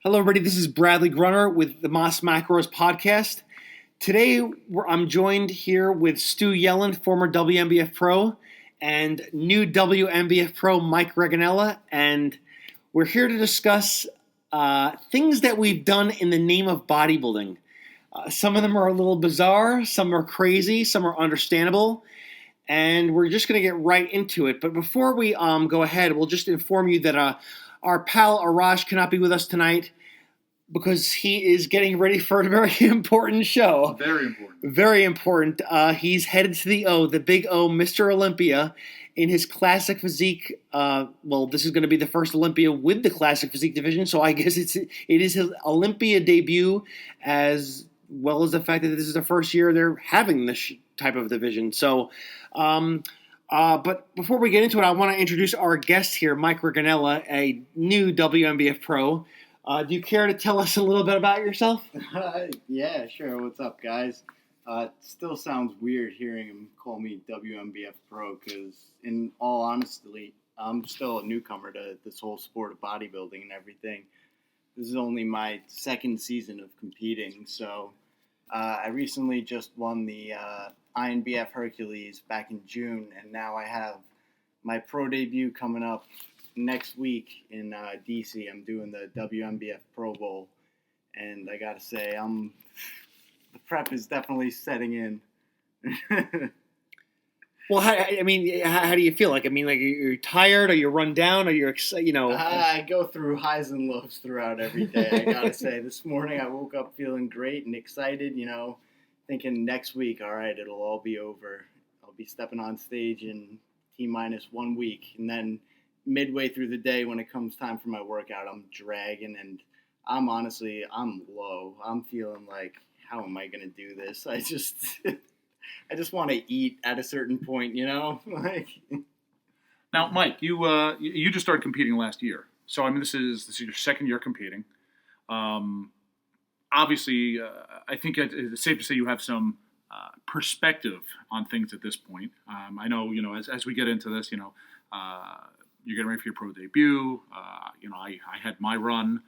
Hello, everybody. This is Bradley Grunner with the Moss Macros podcast. Today, I'm joined here with Stu Yellin, former WNBF pro, and new WNBF pro Mike Raganella, and we're here to discuss things that we've done in the name of bodybuilding. Some of them are a little bizarre, some are crazy, some are understandable, and we're just going to get right into it. But before we go ahead, we'll just inform you that our pal Arash cannot be with us tonight because he is getting ready for a very important show. Very important. Very important. He's headed to the big O, Mr. Olympia, in his classic physique. This is going to be the first Olympia with the classic physique division, so I guess it is his Olympia debut, as well as the fact that this is the first year they're having this type of division. So, but before we get into it, I want to introduce our guest here, Mike Raganella, a new WNBF pro. Do you care to tell us a little bit about yourself? Yeah, sure. What's up, guys? It still sounds weird hearing him call me WNBF pro because, in all honesty, I'm still a newcomer to this whole sport of bodybuilding and everything. This is only my second season of competing, so I recently just won the INBF Hercules back in June, and now I have my pro debut coming up next week in DC. I'm doing the WNBF Pro Bowl, and I gotta say, the prep is definitely setting in. Well, how do you feel? Like, you're tired, or you're run down, or you're excited? I go through highs and lows throughout every day. I gotta say, this morning I woke up feeling great and excited. Thinking next week, all right, it'll all be over. I'll be stepping on stage in T-minus 1 week, and then midway through the day when it comes time for my workout, I'm dragging, and I'm low. I'm feeling like, how am I going to do this? I just want to eat at a certain point, like. Now, Mike, you just started competing last year. So, this is your second year competing. Obviously, I think it's safe to say you have some perspective on things at this point. I know, as we get into this, you're getting ready for your pro debut. I had my run.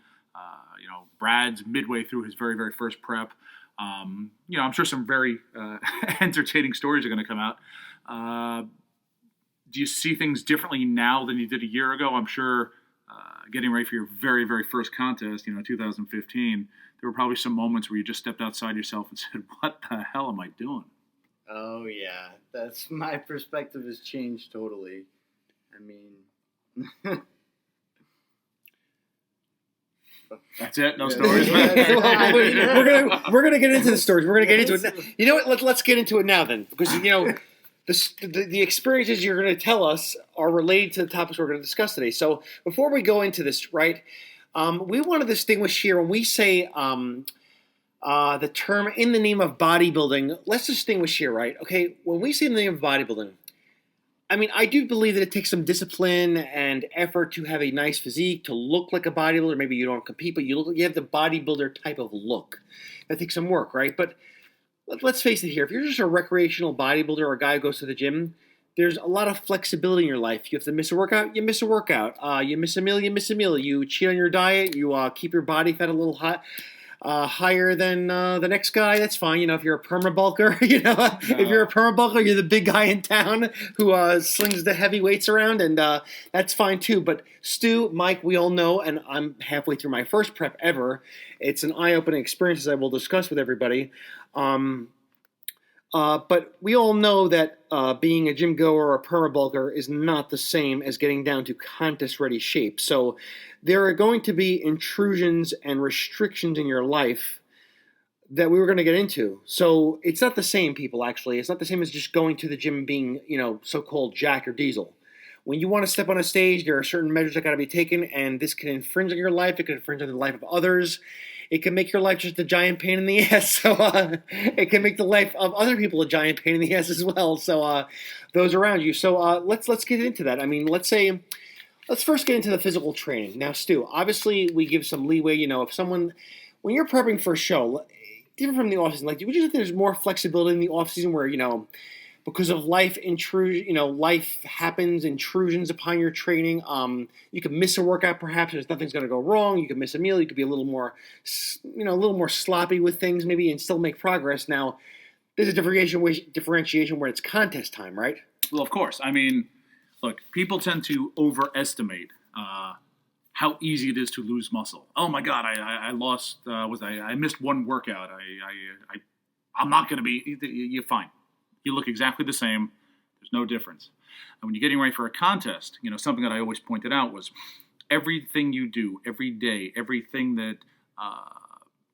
Brad's midway through his very, very first prep. I'm sure some very entertaining stories are going to come out. Do you see things differently now than you did a year ago? I'm sure getting ready for your very, very first contest, 2015, there were probably some moments where you just stepped outside yourself and said, what the hell am I doing? Oh, yeah. That's my perspective has changed totally. That's it. No stories. We're gonna get into the stories. We're gonna get into it. You know what? Let's get into it now then, because the experiences you're going to tell us are related to the topics we're going to discuss today. So before we go into this, right? We want to distinguish here when we say the term "in the name of bodybuilding." Let's distinguish here, right? Okay, when we say in the name of bodybuilding, I do believe that it takes some discipline and effort to have a nice physique, to look like a bodybuilder. Maybe you don't compete, but you have the bodybuilder type of look. That takes some work, right? But let's face it here. If you're just a recreational bodybuilder or a guy who goes to the gym, there's a lot of flexibility in your life. You have to miss a workout, you miss a workout. You miss a meal, you miss a meal. You cheat on your diet, you keep your body fat a little higher than the next guy. That's fine. If you're a perma bulker, if you're a perma bulker, you're the big guy in town who slings the heavy weights around, and that's fine too. But Stu, Mike, we all know, and I'm halfway through my first prep ever. It's an eye-opening experience, as I will discuss with everybody. But we all know that being a gym goer or a perma bulker is not the same as getting down to contest-ready shape. So there are going to be intrusions and restrictions in your life that we were going to get into. So it's not the same, people, actually. It's not the same as just going to the gym and being, so-called Jack or Diesel. When you want to step on a stage, there are certain measures that got to be taken, and this can infringe on your life. It can infringe on the life of others. It can make your life just a giant pain in the ass. So it can make the life of other people a giant pain in the ass as well. So those around you. So let's get into that. Let's first get into the physical training. Now, Stu, obviously we give some leeway. When you're prepping for a show, different from the off season, would you think there's more flexibility in the off season where because of life intrusion, life happens, intrusions upon your training. You could miss a workout, perhaps. There's nothing's going to go wrong. You could miss a meal. You could be a little more sloppy with things, maybe, and still make progress. Now, there's a differentiation where it's contest time, right? Well, of course. I mean, look, people tend to overestimate how easy it is to lose muscle. Oh my God, I lost. I missed one workout. I'm not going to be. You're fine. You look exactly the same. There's no difference. And when you're getting ready for a contest, something that I always pointed out was everything you do every day, everything that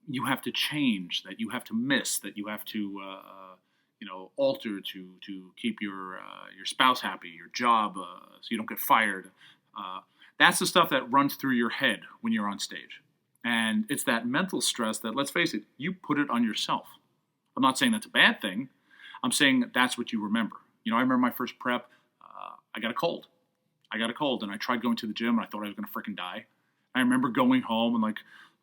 you have to change, that you have to miss, that you have to alter to keep your spouse happy, your job, so you don't get fired. That's the stuff that runs through your head when you're on stage. And it's that mental stress that, let's face it, you put it on yourself. I'm not saying that's a bad thing. I'm saying that's what you remember. I remember my first prep, I got a cold. And I tried going to the gym, and I thought I was going to freaking die. I remember going home and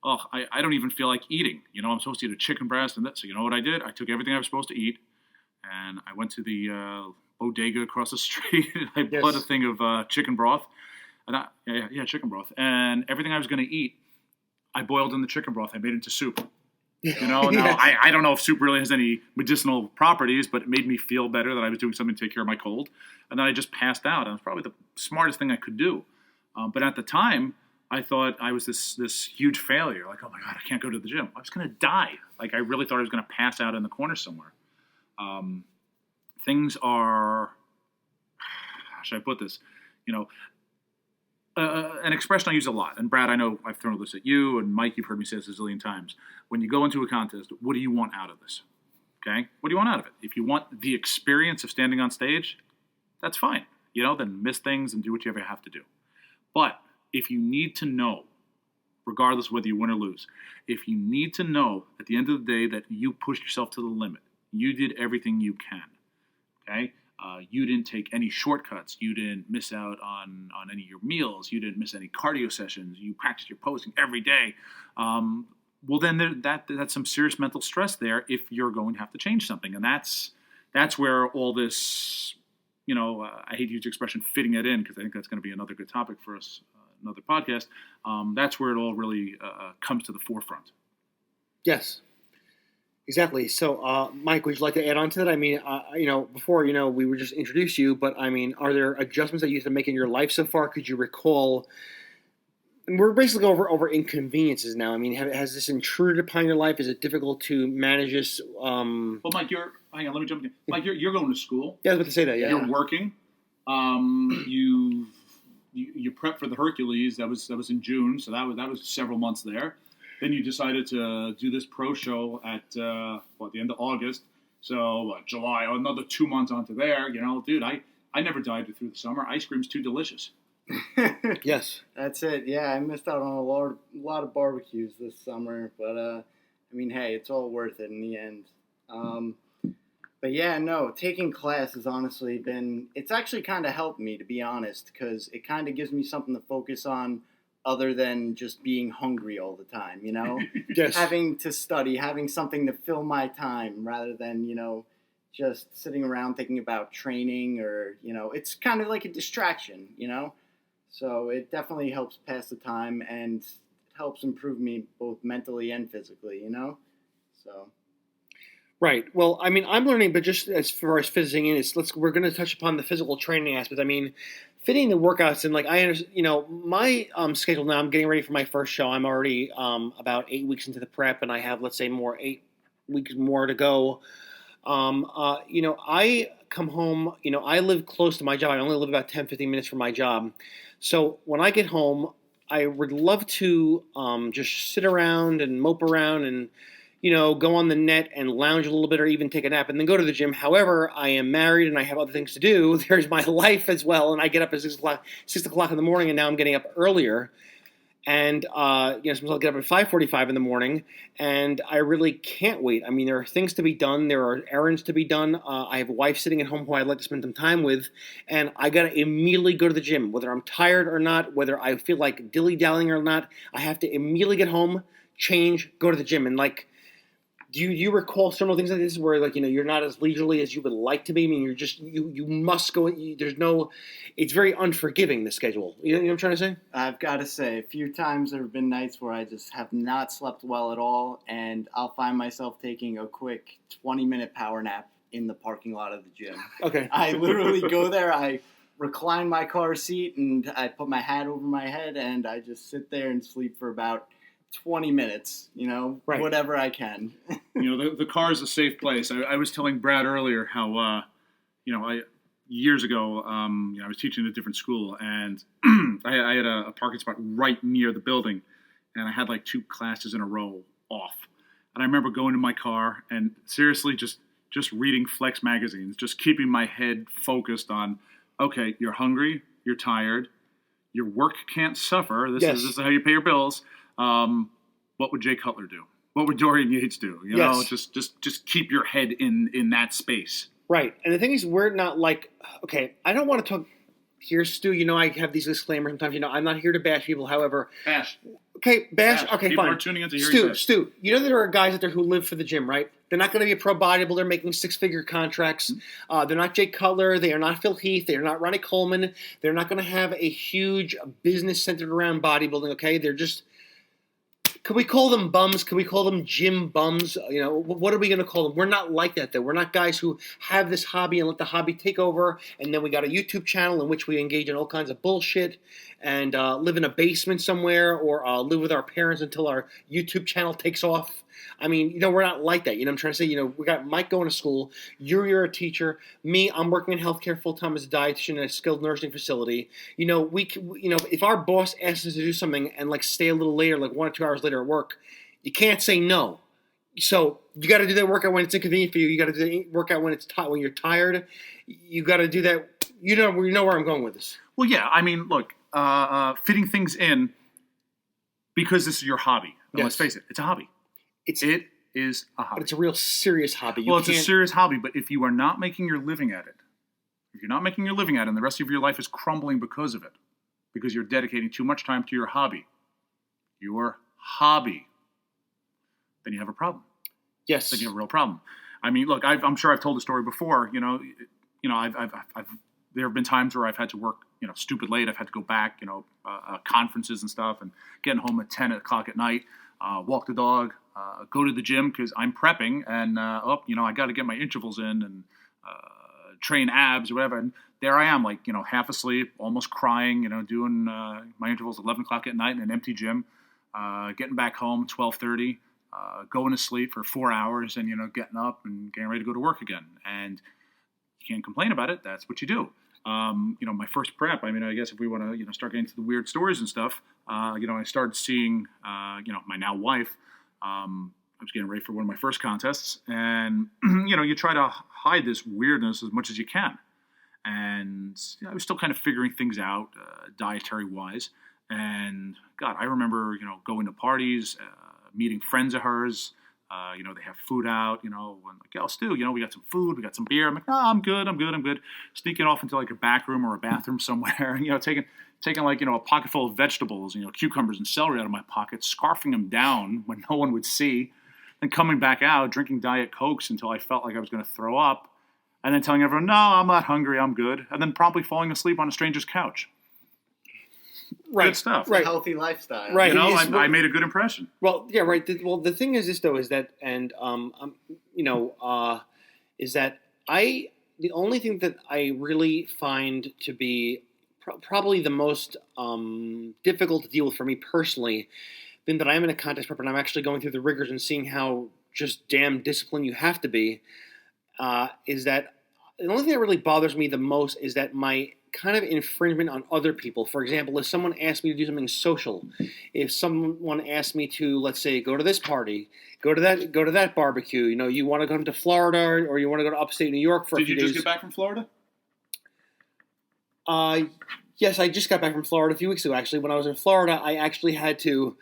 I don't even feel like eating. I'm supposed to eat a chicken breast and that. So you know what I did? I took everything I was supposed to eat, and I went to the bodega across the street, and I bought a thing of chicken broth. And chicken broth. And everything I was going to eat, I boiled in the chicken broth. I made it into soup. Now I don't know if soup really has any medicinal properties, but it made me feel better that I was doing something to take care of my cold. And then I just passed out. And it was probably the smartest thing I could do. But at the time, I thought I was this huge failure. Like, oh my God, I can't go to the gym. I was going to die. Like, I really thought I was going to pass out in the corner somewhere. Things are, how should I put this? An expression I use a lot, and Brad, I know I've thrown this at you, and Mike, you've heard me say this a zillion times. When you go into a contest, what do you want out of this? Okay? What do you want out of it? If you want the experience of standing on stage, that's fine. Then miss things and do what you ever have to do. But if you need to know, regardless of whether you win or lose, if you need to know at the end of the day that you pushed yourself to the limit, you did everything you can, okay? You didn't take any shortcuts. You didn't miss out on any of your meals. You didn't miss any cardio sessions. You practiced your posing every day. Well, then that's some serious mental stress there if you're going to have to change something. And that's where all this, I hate to use the expression fitting it in because I think that's going to be another good topic for us, another podcast. That's where it all really comes to the forefront. Yes. Exactly. So, Mike, would you like to add on to that? I mean, before, we were just introduced you, but I mean, are there adjustments that you have to make in your life so far? Could you recall? And we're basically over inconveniences now. I mean, has this intruded upon your life? Is it difficult to manage this? Well, Mike, hang on, let me jump in. Mike, you're going to school. Yeah, I was about to say that. Yeah, you're working. You prep for the Hercules. That was in June, so that was several months there. Then you decided to do this pro show at the end of August. So July, another 2 months onto there. Dude, I never dieted through the summer. Ice cream's too delicious. Yes, that's it. Yeah, I missed out on a lot of barbecues this summer, but hey, it's all worth it in the end. But yeah, no, taking class has honestly it's actually kind of helped me, to be honest, because it kind of gives me something to focus on other than just being hungry all the time, Yes. Having to study, having something to fill my time rather than, just sitting around thinking about training or, it's kind of like a distraction, So it definitely helps pass the time and it helps improve me both mentally and physically, So. Right. Well, I mean, I'm learning, but just as far as fitting in, we're going to touch upon the physical training aspect. I mean, fitting the workouts in, I understand, my schedule now, I'm getting ready for my first show. I'm already about 8 weeks into the prep, and I have, let's say, 8 weeks more to go. I come home, I live close to my job. I only live about 10, 15 minutes from my job. So when I get home, I would love to just sit around and mope around and, go on the net and lounge a little bit or even take a nap and then go to the gym. However, I am married and I have other things to do. There's my life as well. And I get up at 6 o'clock in the morning, and now I'm getting up earlier. And, sometimes I'll get up at 5:45 in the morning, and I really can't wait. I mean, there are things to be done. There are errands to be done. I have a wife sitting at home who I'd like to spend some time with, and I got to immediately go to the gym. Whether I'm tired or not, whether I feel like dilly-dallying or not, I have to immediately get home, change, go to the gym. And, Do you recall several things like this where, like, you're not as leisurely as you would like to be? I mean, you're just you must go. There's no. It's very unforgiving, the schedule. You know what I'm trying to say? I've got to say, a few times there have been nights where I just have not slept well at all, and I'll find myself taking a quick 20-minute power nap in the parking lot of the gym. Okay. I literally go there, I recline my car seat, and I put my hat over my head, and I just sit there and sleep for about 20 minutes, Right. whatever I can. The car is a safe place. I was telling Brad earlier how, years ago, I was teaching at a different school, and I had a parking spot right near the building, and I had like 2 classes in a row off. And I remember going to my car and seriously just reading Flex magazines, just keeping my head focused on, okay, you're hungry, you're tired, your work can't suffer. This is how you pay your bills. What would Jay Cutler do? What would Dorian Yates do? Just keep your head in that space. Right. And the thing is, we're not like, okay, I don't want to talk here, Stu. I have these disclaimers sometimes. I'm not here to bash people. However, Bash. Okay, bash. Okay, people fine. Are tuning in to hear Stu, there are guys out there who live for the gym, right? They're not going to be a pro bodybuilder making 6-figure contracts. Mm-hmm. They're not Jay Cutler. They are not Phil Heath. They are not Ronnie Coleman. They're not going to have a huge business centered around bodybuilding, okay? They're just... Could we call them bums? Could we call them gym bums? What are we going to call them? We're not like that, though. We're not guys who have this hobby and let the hobby take over, and then we got a YouTube channel in which we engage in all kinds of bullshit and live in a basement somewhere or live with our parents until our YouTube channel takes off. I mean, we're not like that. I'm trying to say, we got Mike going to school. You're a teacher. Me, I'm working in healthcare full time as a dietitian in a skilled nursing facility. If our boss asks us to do something and like stay a little later, like 1 or 2 hours later at work, you can't say no. So you got to do that workout when it's inconvenient for you. You got to do the workout when when you're tired. You got to do that. You know where I'm going with this. Well, yeah. I mean, look, fitting things in because this is your hobby. Yes. Let's face it, it's a hobby. It is a hobby. But it's a real serious hobby. It's a serious hobby, but if you are not making your living at it, and the rest of your life is crumbling because of it, because you're dedicating too much time to your hobby, then you have a problem. Yes. Then you have a real problem. I mean, look, I'm sure I've told the story before. There have been times where I've had to work, stupid late. I've had to go back, conferences and stuff, and getting home at 10 o'clock at night, walk the dog, go to the gym because I'm prepping, and I got to get my intervals in and train abs or whatever. And there I am, like half asleep, almost crying, doing my intervals 11 o'clock at night in an empty gym, getting back home 12:30, going to sleep for 4 hours, and getting up and getting ready to go to work again. And you can't complain about it. That's what you do. My first prep, I mean, I guess if we want to, start getting into the weird stories and stuff, I started seeing, my now wife. I was getting ready for one of my first contests, and, you try to hide this weirdness as much as you can. And I was still kind of figuring things out, dietary-wise. And, God, I remember, going to parties, meeting friends of hers. They have food out, and like, yo, Stu, we got some food, we got some beer. I'm like, no, I'm good. Sneaking off into like a back room or a bathroom somewhere, taking like, a pocket full of vegetables, cucumbers and celery out of my pocket, scarfing them down when no one would see, and coming back out, drinking Diet Cokes until I felt like I was going to throw up, and then telling everyone, no, I'm not hungry, I'm good, and then promptly falling asleep on a stranger's couch. Right. Good stuff. Right. Healthy lifestyle. Right. I made a good impression. Well, yeah, right. The thing is this, though, is that, and, is that the only thing that I really find to be probably the most difficult to deal with for me personally, being that I'm in a contest prep and I'm actually going through the rigors and seeing how just damn disciplined you have to be, is that the only thing that really bothers me the most is that my kind of infringement on other people. For example, if someone asked me to do something social, if someone asked me to, let's say, go to this party, go to that barbecue, you want to come to Florida or you want to go to upstate New York for a few days. Did you just get back from Florida? Yes, I just got back from Florida a few weeks ago, actually. When I was in Florida, I actually had to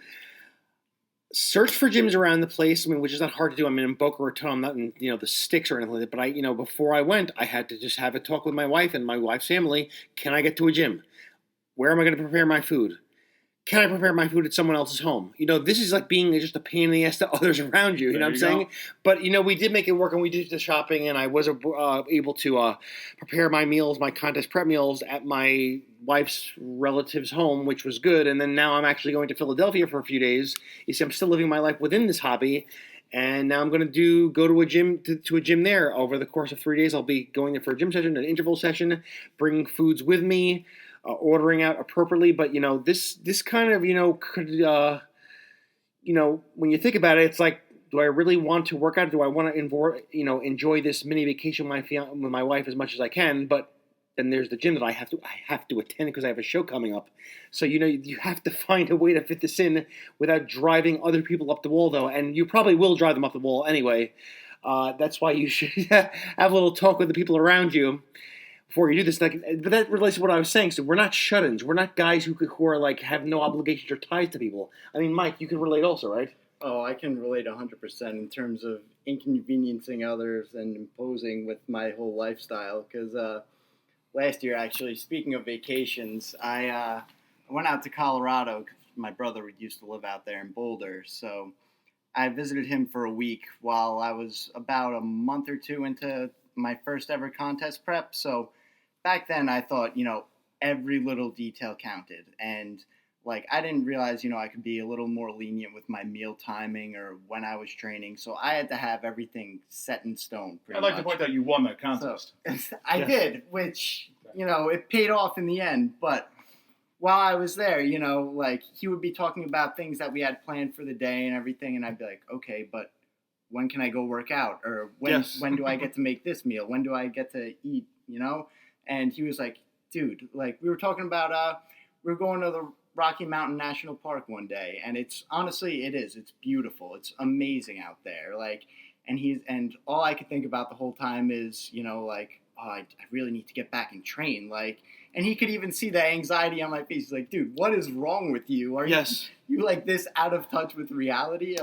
search for gyms around the place, which is not hard to do. I'm in Boca Raton. I'm not in, the sticks or anything like that. But before I went, I had to just have a talk with my wife and my wife's family. Can I get to a gym? Where am I going to prepare my food? can I prepare my food at someone else's home? This is like being just a pain in the ass to others around you. You know what I'm saying? But, we did make it work, and we did the shopping, and I was able to prepare my meals, my contest prep meals at my wife's relative's home, which was good. And then now I'm actually going to Philadelphia for a few days. You see, I'm still living my life within this hobby. And now I'm going to go to a gym to a gym there over the course of 3 days. I'll be going there for a gym session, an interval session, bringing foods with me, ordering out appropriately. But this kind of could when you think about it, it's like, do I really want to work out? Do I want to enjoy this mini vacation with my wife as much as I can? But then there's the gym that I have to attend because I have a show coming up. So you have to find a way to fit this in without driving other people up the wall, though. And you probably will drive them up the wall anyway. That's why you should have a little talk with the people around you before you do this. But that relates to what I was saying. So we're not shut-ins. We're not guys who are like have no obligations or ties to people. I mean, Mike, you can relate also, right? Oh, I can relate 100% in terms of inconveniencing others and imposing with my whole lifestyle. Because last year, actually, speaking of vacations, I went out to Colorado because my brother used to live out there in Boulder. So I visited him for a week while I was about a month or two into my first ever contest prep. So back then I thought, every little detail counted. And I didn't realize, I could be a little more lenient with my meal timing or when I was training. So I had to have everything set in stone pretty much. I'd like to point out you won that contest. So, I did, which, it paid off in the end. But while I was there, he would be talking about things that we had planned for the day and everything. And I'd be like, okay, but when can I go work out? Or when do I get to make this meal? When do I get to eat, And he was like, dude, we were talking about, we were going to the Rocky Mountain National Park one day. And it's beautiful. It's amazing out there. And all I could think about the whole time is, I really need to get back and train. And he could even see the anxiety on my face. He's like, dude, what is wrong with you? Are you like this out of touch with reality?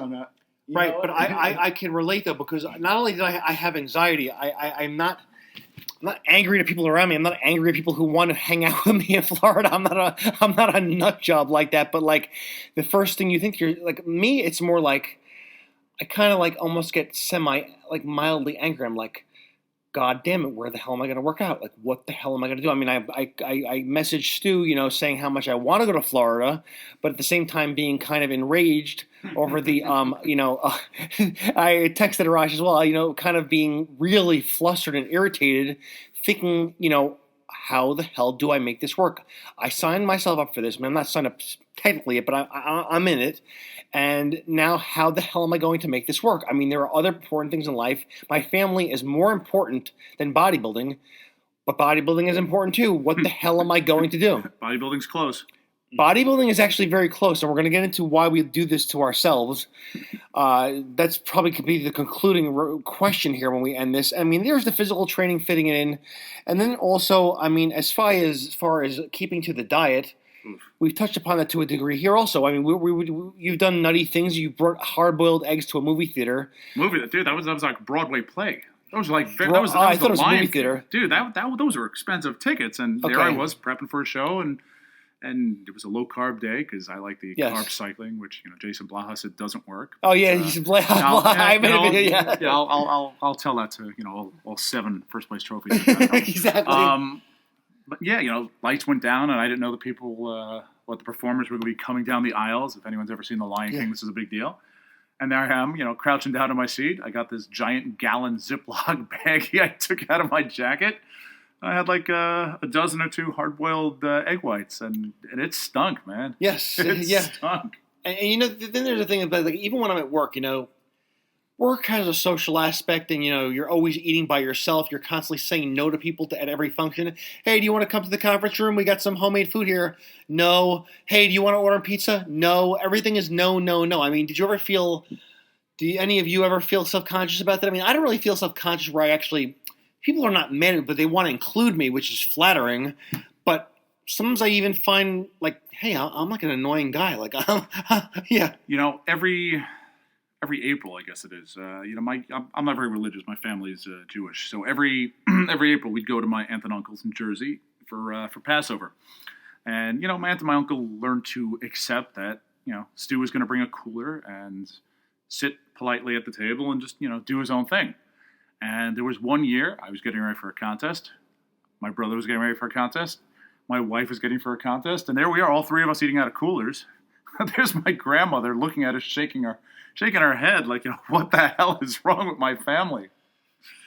Right, but I can relate though, because not only did I have anxiety, I'm not angry at people around me. I'm not angry at people who want to hang out with me in Florida. I'm not a nut job like that. But the first thing you think, you're like me, it's more like I kind of almost get mildly angry. I'm like, God damn it, where the hell am I going to work out? What the hell am I going to do? I mean, I messaged Stu, saying how much I want to go to Florida, but at the same time being kind of enraged over the, I texted Arash as well, kind of being really flustered and irritated, thinking, how the hell do I make this work? I signed myself up for this. I mean, I'm not signed up technically, but I'm in it. And now how the hell am I going to make this work? I mean, there are other important things in life. My family is more important than bodybuilding, but bodybuilding is important too. What the hell am I going to do? Bodybuilding's close. Bodybuilding is actually very close, and we're going to get into why we do this to ourselves. That's probably could be the concluding question here when we end this. I mean, there's the physical training fitting it in, and then also, I mean, as far as keeping to the diet, we've touched upon that to a degree here also. I mean, you've done nutty things. You brought hard-boiled eggs to a movie theater. Dude, that was like Broadway play. That was I thought it was a movie theater. Dude, those were expensive tickets, and there I was prepping for a show, and it was a low-carb day because I like the carb cycling, which Jason Blaha said doesn't work. Oh, yeah, he's Blaha. I'll tell that to, all 7 first-place trophies. Exactly. But yeah, lights went down, and I didn't know the people, what the performers were going to be coming down the aisles. If anyone's ever seen The Lion King, this is a big deal. And there I am, crouching down in my seat. I got this giant gallon Ziploc baggie I took out of my jacket. I had a dozen or 2 hard-boiled egg whites, and it stunk, man. Yes, it stunk. And then there's the thing about even when I'm at work, work has a social aspect, and you're always eating by yourself. You're constantly saying no to people at every function. Hey, do you want to come to the conference room? We got some homemade food here. No. Hey, do you want to order pizza? No. Everything is no, no, no. I mean, do any of you ever feel self-conscious about that? I mean, I don't really feel self-conscious where I actually. People are not mad, but they want to include me, which is flattering. But sometimes I even find hey, I'm like an annoying guy. Yeah. Every April, I guess it is. I'm not very religious. My family's Jewish, so every April we'd go to my aunt and uncle's in Jersey for Passover. And, my aunt and my uncle learned to accept that, Stu was going to bring a cooler and sit politely at the table and just, do his own thing. And there was one year I was getting ready for a contest. My brother was getting ready for a contest. My wife was getting for a contest. And there we are, all three of us eating out of coolers. There's my grandmother looking at us, shaking her head like, what the hell is wrong with my family?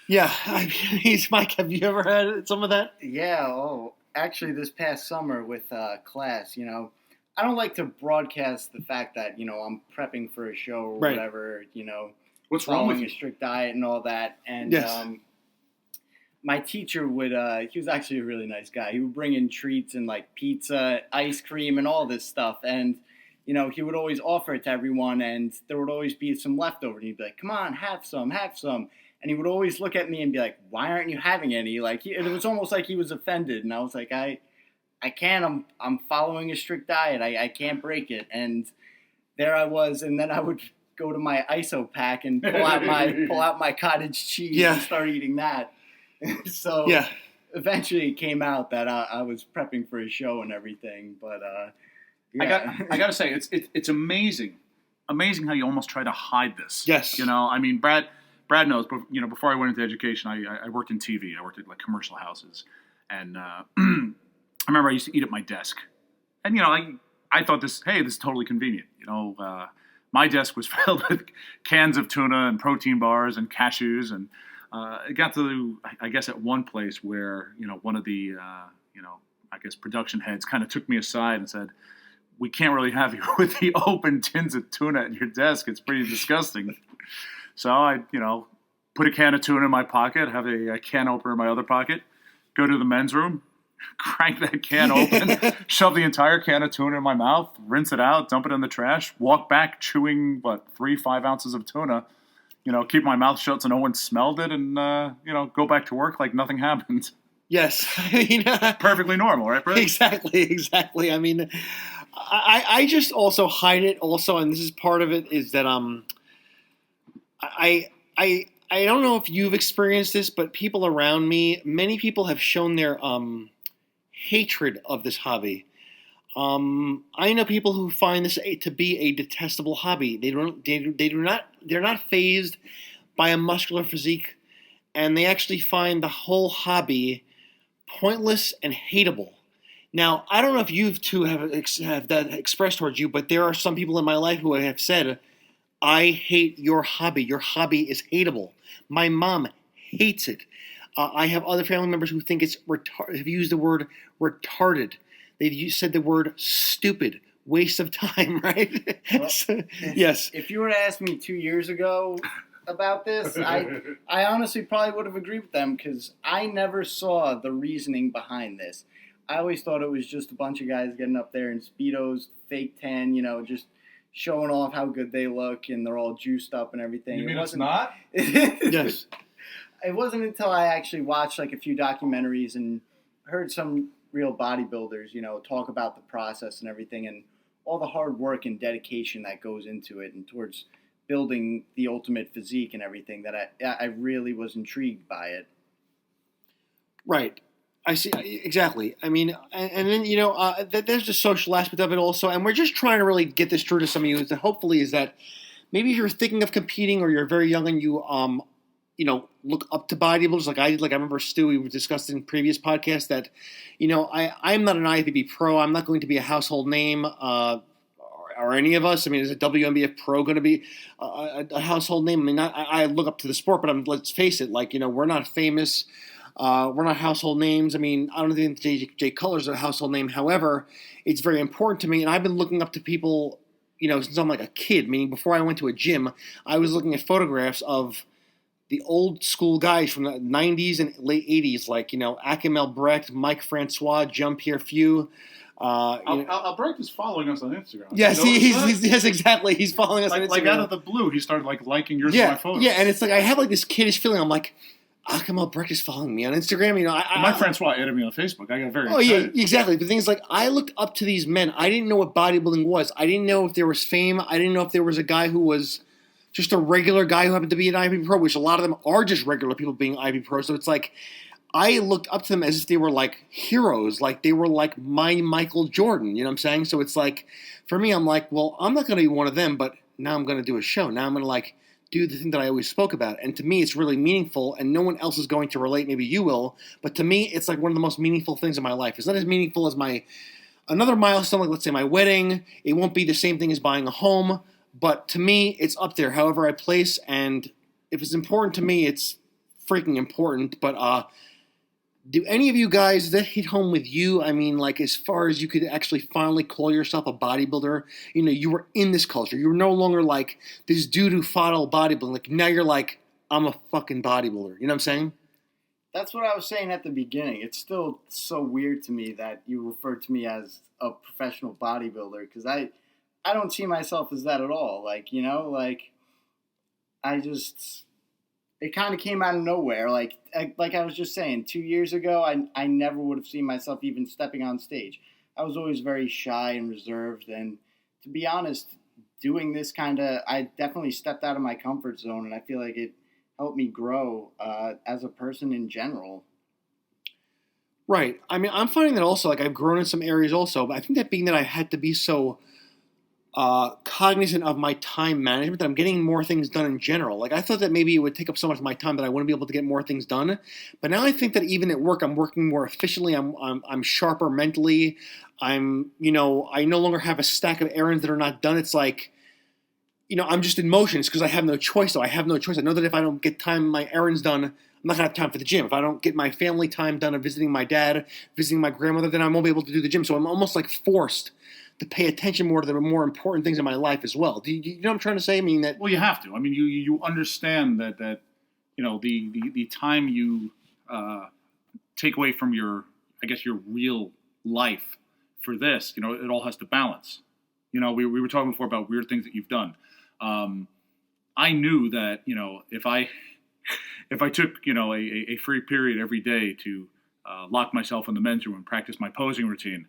Yeah. Mike, have you ever had some of that? Yeah. Oh, actually, this past summer with class, I don't like to broadcast the fact that, I'm prepping for a show or whatever, What's wrong with following you? a strict diet and all that. And Yes. my teacher would, he was actually a really nice guy. He would bring in treats and like pizza, ice cream, and all this stuff. And, he would always offer it to everyone, and there would always be some leftover. And he'd be like, come on, have some. And he would always look at me and be like, why aren't you having any? Like, it was almost like he was offended. And I was like, I can't. I'm following a strict diet. I can't break it. And there I was, and then I would go to my ISO pack and pull out my cottage cheese and start eating that. So eventually it came out that I was prepping for a show and everything. But yeah. I got to say, it's amazing how you almost try to hide this. Yes. Brad knows. But before I went into education, I worked in TV. I worked at like commercial houses, and I remember I used to eat at my desk, and I thought this is totally convenient. My desk was filled with cans of tuna and protein bars and cashews, and it got to, I guess, at one place where one of the I guess production heads kind of took me aside and said, we can't really have you with the open tins of tuna at your desk. It's pretty disgusting. So I, put a can of tuna in my pocket, have a can opener in my other pocket, go to the men's room, crank that can open, shove the entire can of tuna in my mouth, rinse it out, dump it in the trash, walk back chewing, 3-5 ounces of tuna, keep my mouth shut so no one smelled it, and, go back to work like nothing happened. Yes. Perfectly normal, right, Brett? Exactly. I mean, I just also hide it also, and this is part of it, is that I don't know if you've experienced this, but people around me, many people have shown their hatred of this hobby. I know people who find this to be a detestable hobby. They're not fazed by a muscular physique, and they actually find the whole hobby pointless and hateable. Now, I don't know if you two have that expressed towards you, but there are some people in my life who have said, I hate your hobby. Your hobby is hateable. My mom hates it. I have other family members who think it's have used the word retarded. They've said the word stupid, waste of time, right? Well, yes. If you were to ask me 2 years ago about this, I honestly probably would have agreed with them, because I never saw the reasoning behind this. I always thought it was just a bunch of guys getting up there in Speedos, fake tan, just showing off how good they look, and they're all juiced up and everything. You mean it's not? Yes. It wasn't until I actually watched like a few documentaries and heard some real bodybuilders, talk about the process and everything, and all the hard work and dedication that goes into it and towards building the ultimate physique and everything, that I really was intrigued by it. Right. I see. Exactly. I mean, and then, there's the social aspect of it also, and we're just trying to really get this through to some of you, that hopefully is that maybe if you're thinking of competing, or you're very young and you, look up to bodybuilders like I did. Like I remember Stu, we discussed in previous podcasts that, I'm not an IFBB pro. I'm not going to be a household name, or any of us. I mean, is a WNBF pro going to be a household name? I mean, I look up to the sport, but let's face it, we're not famous. We're not household names. I mean, I don't think Jay Cutler's a household name. However, it's very important to me, and I've been looking up to people, since I'm like a kid. Meaning, before I went to a gym, I was looking at photographs of the old school guys from the 90s and late 80s, like, Akim Albrecht, Mike Francois, Jean-Pierre Few. Albrecht is following us on Instagram. Yes, yes, exactly. He's following us on Instagram. Like out of the blue, he started liking yours and my photos. Yeah, and it's like I have this kiddish feeling. I'm like, Akim Albrecht is following me on Instagram. Mike Francois added me on Facebook. I got very excited. Oh yeah, exactly. The thing is, I looked up to these men. I didn't know what bodybuilding was. I didn't know if there was fame. I didn't know if there was a guy who was just a regular guy who happened to be an IFBB pro, which a lot of them are just regular people being IFBB pro. So it's like, I looked up to them as if they were like heroes, like they were like my Michael Jordan. You know what I'm saying? So it's like, for me, I'm like, well, I'm not going to be one of them, but now I'm going to do a show. Now I'm going to like do the thing that I always spoke about. And to me, it's really meaningful, and no one else is going to relate. Maybe you will, but to me, it's like one of the most meaningful things in my life. It's not as meaningful as another milestone, like let's say my wedding. It won't be the same thing as buying a home, but to me, it's up there. However I place, and if it's important to me, it's freaking important. But do any of you guys, that hit home with you? I mean, like, as far as you could actually finally call yourself a bodybuilder, you know, you were in this culture. You were no longer like this dude who fought all bodybuilding. Like, now you're like, I'm a fucking bodybuilder. You know what I'm saying? That's what I was saying at the beginning. It's still so weird to me that you refer to me as a professional bodybuilder, because I don't see myself as that at all. Like, you know, like, it kind of came out of nowhere. Like I was just saying, 2 years ago, I never would have seen myself even stepping on stage. I was always very shy and reserved. And to be honest, doing this I definitely stepped out of my comfort zone. And I feel like it helped me grow as a person in general. Right. I mean, I'm finding that also, like, I've grown in some areas also, but I think that being that I had to be so cognizant of my time management, that I'm getting more things done in general. Like, I thought that maybe it would take up so much of my time that I wouldn't be able to get more things done. But now I think that even at work, I'm working more efficiently. I'm sharper mentally. I no longer have a stack of errands that are not done. It's like, I'm just in motion. It's because I have no choice. So I have no choice. I know that if I don't get my errands done, I'm not going to have time for the gym. If I don't get my family time done of visiting my dad, visiting my grandmother, then I won't be able to do the gym. So I'm almost like forced to pay attention more to the more important things in my life as well. Do you know what I'm trying to say? I mean that. Well, you have to. I mean, you understand that the time you take away from your real life for this, it all has to balance. We were talking before about weird things that you've done. I knew that if I took a free period every day to lock myself in the men's room and practice my posing routine.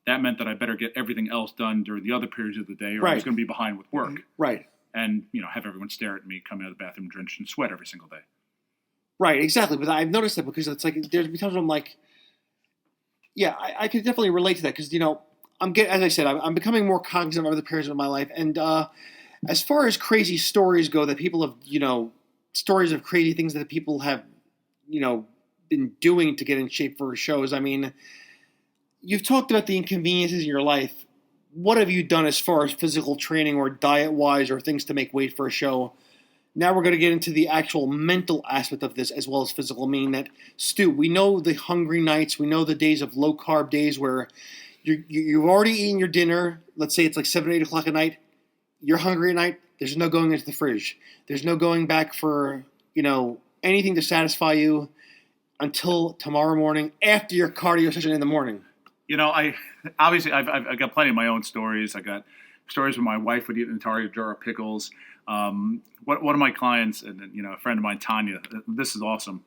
That meant that I better get everything else done during the other periods of the day, or I was going to be behind with work. Right. And, have everyone stare at me coming out of the bathroom drenched in sweat every single day. Right, exactly. But I've noticed that because it's like, there's times when I'm like, yeah, I could definitely relate to that because, as I said, I'm becoming more cognizant of other periods of my life. And as far as crazy stories go that people have, stories of crazy things that people have, been doing to get in shape for shows, I mean, you've talked about the inconveniences in your life. What have you done as far as physical training or diet-wise or things to make weight for a show? Now we're going to get into the actual mental aspect of this as well as physical, meaning that, Stu, we know the hungry nights. We know the days of low-carb days where you've already eaten your dinner. Let's say it's like 7 or 8 o'clock at night. You're hungry at night. There's no going into the fridge. There's no going back for, anything to satisfy you until tomorrow morning after your cardio session in the morning. I've got plenty of my own stories. I got stories where my wife would eat an entire jar of pickles. One of my clients, and a friend of mine, Tanya. This is awesome.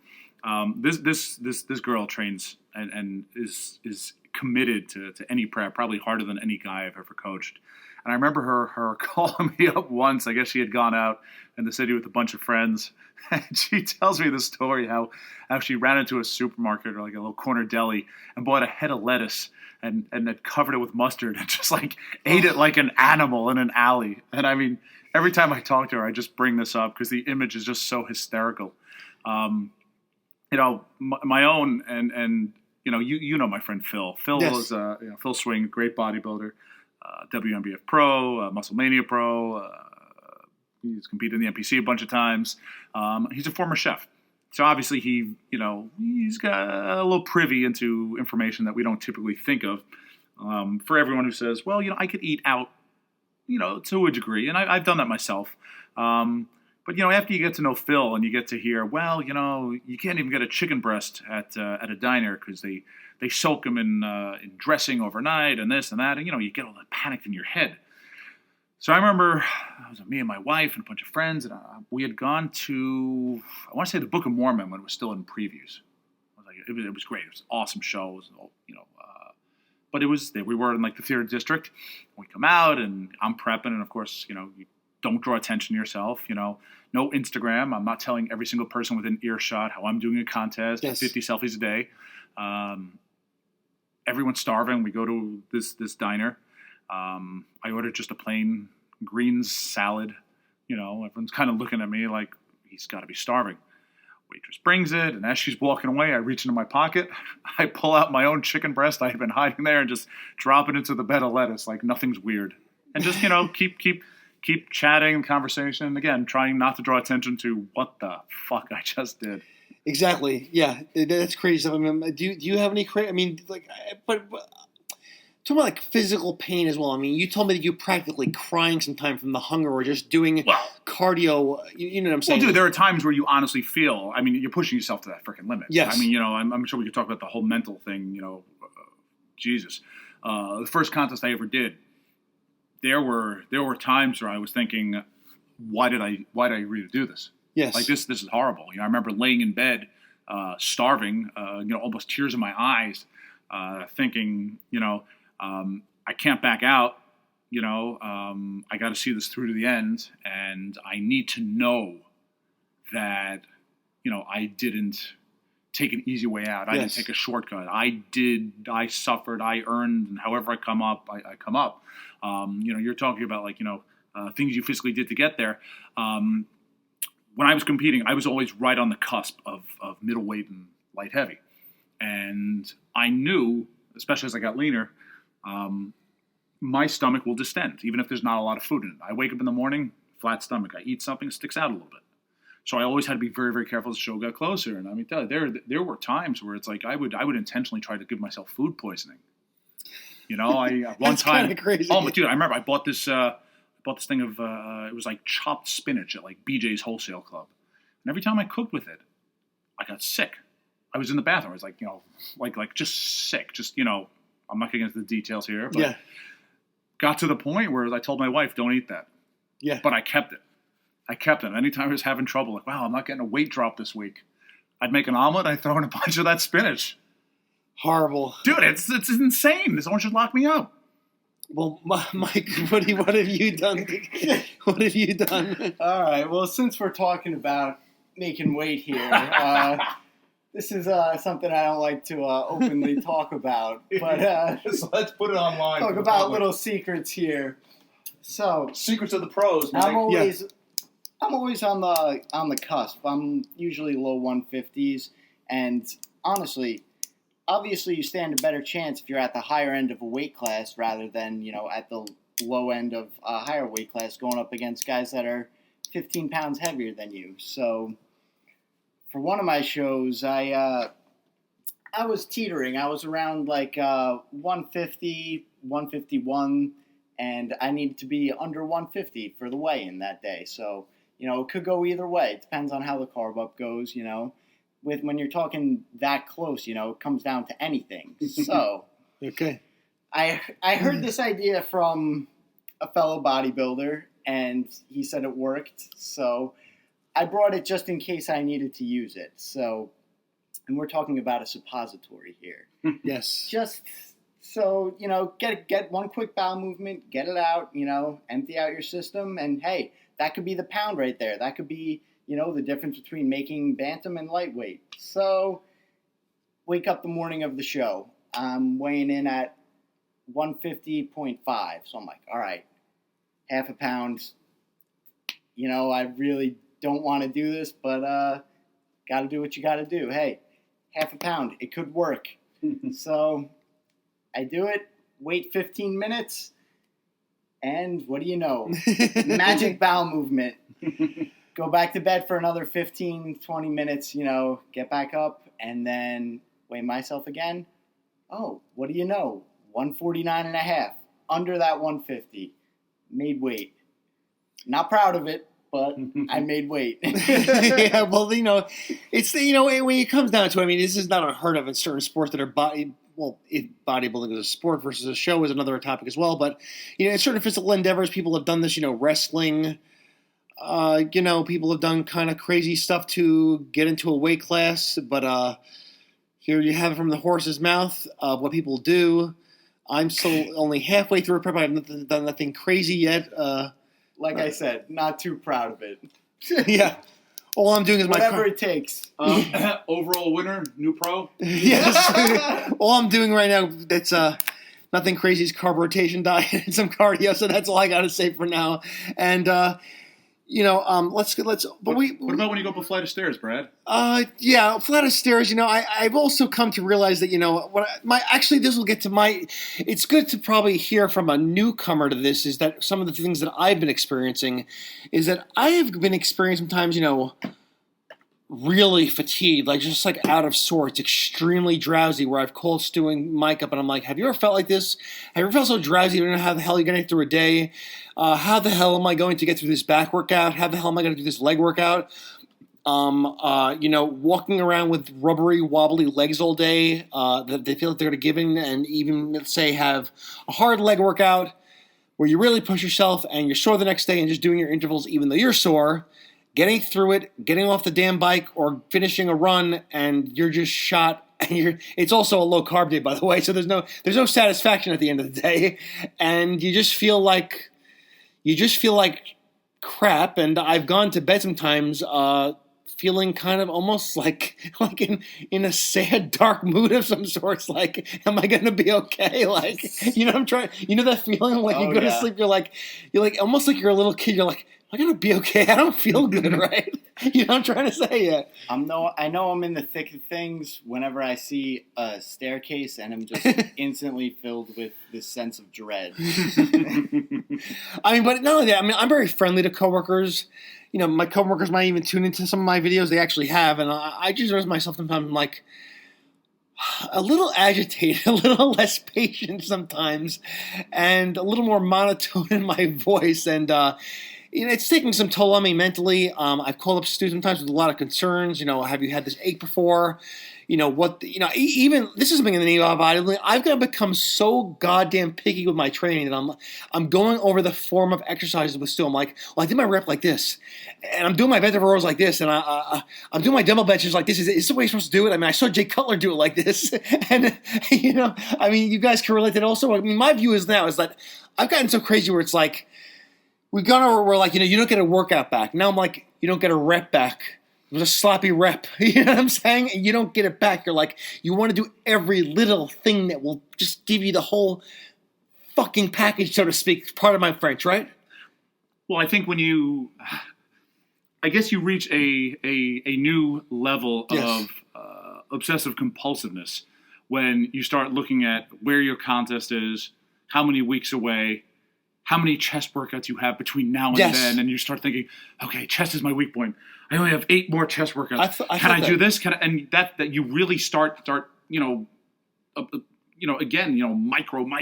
This girl trains and is committed to any prep, probably harder than any guy I've ever coached. And I remember her calling me up once. I guess she had gone out in the city with a bunch of friends. And she tells me the story how she ran into a supermarket or like a little corner deli and bought a head of lettuce and had covered it with mustard and just like ate it like an animal in an alley. And I mean, every time I talk to her, I just bring this up because the image is just so hysterical. My own and my friend Phil. Phil Yes. is Phil Swing, great bodybuilder. WNBF Pro, Muscle Mania Pro. He's competed in the NPC a bunch of times. He's a former chef. So obviously he's got a little privy into information that we don't typically think of. For everyone who says, well, I could eat out, to a degree. And I've done that myself. But, after you get to know Phil and you get to hear, well, you can't even get a chicken breast at a diner because they soak them in dressing overnight and this and that. And, you get all that panicked in your head. So I remember it was me and my wife and a bunch of friends, and we had gone to, I want to say, the Book of Mormon when it was still in previews. It was great. It was an awesome show. It was, but we were in like the theater district. We come out, and I'm prepping, and of course, don't draw attention to yourself. No Instagram. I'm not telling every single person within earshot how I'm doing a contest. Yes. 50 selfies a day. Everyone's starving. We go to this diner. I ordered just a plain greens salad. Everyone's kind of looking at me like he's got to be starving. Waitress brings it, and as she's walking away, I reach into my pocket. I pull out my own chicken breast I had been hiding there and just drop it into the bed of lettuce like nothing's weird. And just, keep chatting, conversation, and again, trying not to draw attention to what the fuck I just did. Exactly. Yeah, that's crazy stuff. I mean, do you have any crazy? I mean, but talking about physical pain as well. I mean, you told me that you're practically crying sometime from the hunger or just doing cardio. You know what I'm saying? Well, dude, there are times where you honestly feel. I mean, you're pushing yourself to that freaking limit. Yes. I mean, I'm sure we could talk about the whole mental thing. Jesus. The first contest I ever did, there were times where I was thinking, why did I agree to do this? Yes. Like this is horrible. I remember laying in bed, starving, almost tears in my eyes, thinking, I can't back out. I got to see this through to the end, and I need to know that, I didn't take an easy way out. I didn't take a shortcut. I suffered, I earned, and however I come up, I come up. You're talking about things you physically did to get there. When I was competing, I was always right on the cusp of middleweight and light heavy. And I knew, especially as I got leaner, my stomach will distend, even if there's not a lot of food in it. I wake up in the morning, flat stomach. I eat something, it sticks out a little bit. So I always had to be very, very careful as the show got closer. And I mean, there were times where it's like I would intentionally try to give myself food poisoning. I one time. That's crazy. Oh, but dude, I remember I bought this thing of it was like chopped spinach at BJ's Wholesale Club, and every time I cooked with it, I got sick. I was in the bathroom. I was like just sick. Just I'm not getting into the details here, but got to the point where I told my wife, "Don't eat that." Yeah. But I kept it. Anytime I was having trouble, wow, I'm not getting a weight drop this week, I'd make an omelet. I'd throw in a bunch of that spinach. Horrible, dude. It's insane. Someone should lock me up. Well, Mike, what have you done? What have you done? All right. Well, since we're talking about making weight here, this is something I don't like to openly talk about. But so let's put it online. Talk about little secrets here. So secrets of the pros. Mike. I'm always on the cusp. I'm usually low 150s, and honestly, obviously you stand a better chance if you're at the higher end of a weight class rather than at the low end of a higher weight class going up against guys that are 15 pounds heavier than you. So for one of my shows, I was teetering. I was around 150, 151, and I needed to be under 150 for the weigh-in that day. So it could go either way. It depends on how the carb up goes. When you're talking that close, it comes down to anything. So okay, I heard this idea from a fellow bodybuilder, and he said it worked. So I brought it just in case I needed to use it. So, and we're talking about a suppository here. Yes. Just so get one quick bowel movement, get it out. Empty out your system, and hey, that could be the pound right there. That could be the difference between making bantam and lightweight. So, wake up the morning of the show. I'm weighing in at 150.5. So I'm like, all right, half a pound. I really don't want to do this, but got to do what you got to do. Hey, half a pound. It could work. So I do it, wait 15 minutes, and what do you know? Magic bowel movement. Go back to bed for another 15, 20 minutes, get back up, and then weigh myself again. Oh, what do you know? 149.5, under that 150. Made weight. Not proud of it, but I made weight. Yeah, well, it's when it comes down to it, I mean, this is not unheard of in certain sports that are if bodybuilding is a sport versus a show is another topic as well. But in certain physical endeavors, people have done this. Wrestling. People have done kind of crazy stuff to get into a weight class. But here you have it from the horse's mouth of what people do. I'm still only halfway through a prep. I've done nothing crazy yet. like I said, not too proud of it. Yeah. All I'm doing is Whatever it takes. Overall winner, new pro. Yes. All I'm doing right now, that's nothing crazy, is carb rotation diet and some cardio. So that's all I got to say for now. And let's. But what about when you go up a flight of stairs, Brad? Yeah, flight of stairs. I've also come to realize that this will get to my. It's good to probably hear from a newcomer to this. Is that some of the things that I've been experiencing? Is that I have been experiencing sometimes, really fatigued, just like out of sorts, extremely drowsy, where I've called Stu and Mike up and I'm like, have you ever felt like this? Have you ever felt so drowsy you don't know how the hell you're going to get through a day? How the hell am I going to get through this back workout? How the hell am I going to do this leg workout? Walking around with rubbery, wobbly legs all day that they feel that they're going to give in, and even, let's say, have a hard leg workout where you really push yourself and you're sore the next day and just doing your intervals even though you're sore, getting through it, getting off the damn bike or finishing a run, and you're just shot. And it's also a low carb day, by the way, so there's no satisfaction at the end of the day, and you just feel like crap. And I've gone to bed sometimes feeling kind of almost like in a sad, dark mood of some sorts. Like, am I going to be okay? I'm trying. That feeling like you go to sleep. You're like almost like you're a little kid. You're like, am I going to be okay? I don't feel good, right? You know what I'm trying to say? Yeah. I know I'm in the thick of things whenever I see a staircase, and I'm just instantly filled with this sense of dread. But not only that, I'm very friendly to coworkers. My coworkers might even tune into some of my videos. They actually have, and I just notice myself sometimes I'm like a little agitated, a little less patient sometimes, and a little more monotone in my voice, and it's taking some toll on me mentally. I've called up Stu sometimes with a lot of concerns. Have you had this ache before? Even this is something in the name of bodybuilding. I've got to become so goddamn picky with my training that I'm going over the form of exercises with Stu. I'm like, well, I did my rep like this, and I'm doing my bent over rows like this, and I'm doing my dumbbell benches like this. Is this the way you're supposed to do it? I saw Jay Cutler do it like this, and you guys can relate to that also. My view is that I've gotten so crazy where it's like, we've gone over where you don't get a workout back. Now I'm like, you don't get a rep back. It was a sloppy rep. You know what I'm saying? And you don't get it back. You're like, you want to do every little thing that will just give you the whole fucking package, so to speak. Part of my French, right? Well, I think when you reach a new level of obsessive compulsiveness when you start looking at where your contest is, how many weeks away, how many chest workouts you have between now and then, and you start thinking, okay, chest is my weak point. I only have 8 more chest workouts. Can I do this? And that you really start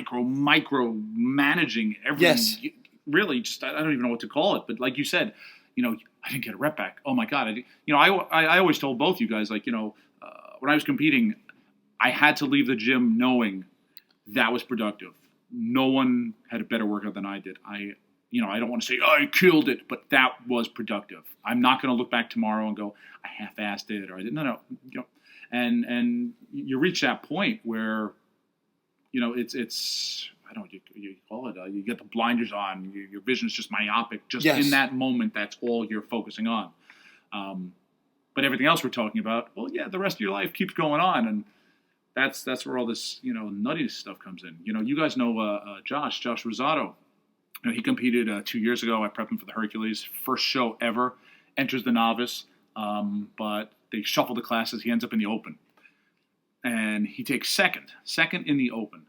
micro managing everything. Yes. Really, just I don't even know what to call it. But like you said, I didn't get a rep back. Oh my God. I always told both you guys, when I was competing, I had to leave the gym knowing that was productive. No one had a better workout than I did. I don't want to say, I killed it, but that was productive. I'm not going to look back tomorrow and go, I half-assed it, or I didn't. No. And you reach that point where, it's I don't know what you call it. You get the blinders on. Your vision is just myopic. Just in that moment, that's all you're focusing on. But everything else we're talking about, well, yeah, the rest of your life keeps going on, and that's where all this nuttiness stuff comes in. You guys know Josh Rosado. He competed 2 years ago. I prepped him for the Hercules. First show ever. Enters the novice, but they shuffle the classes. He ends up in the open, and he takes second in the open.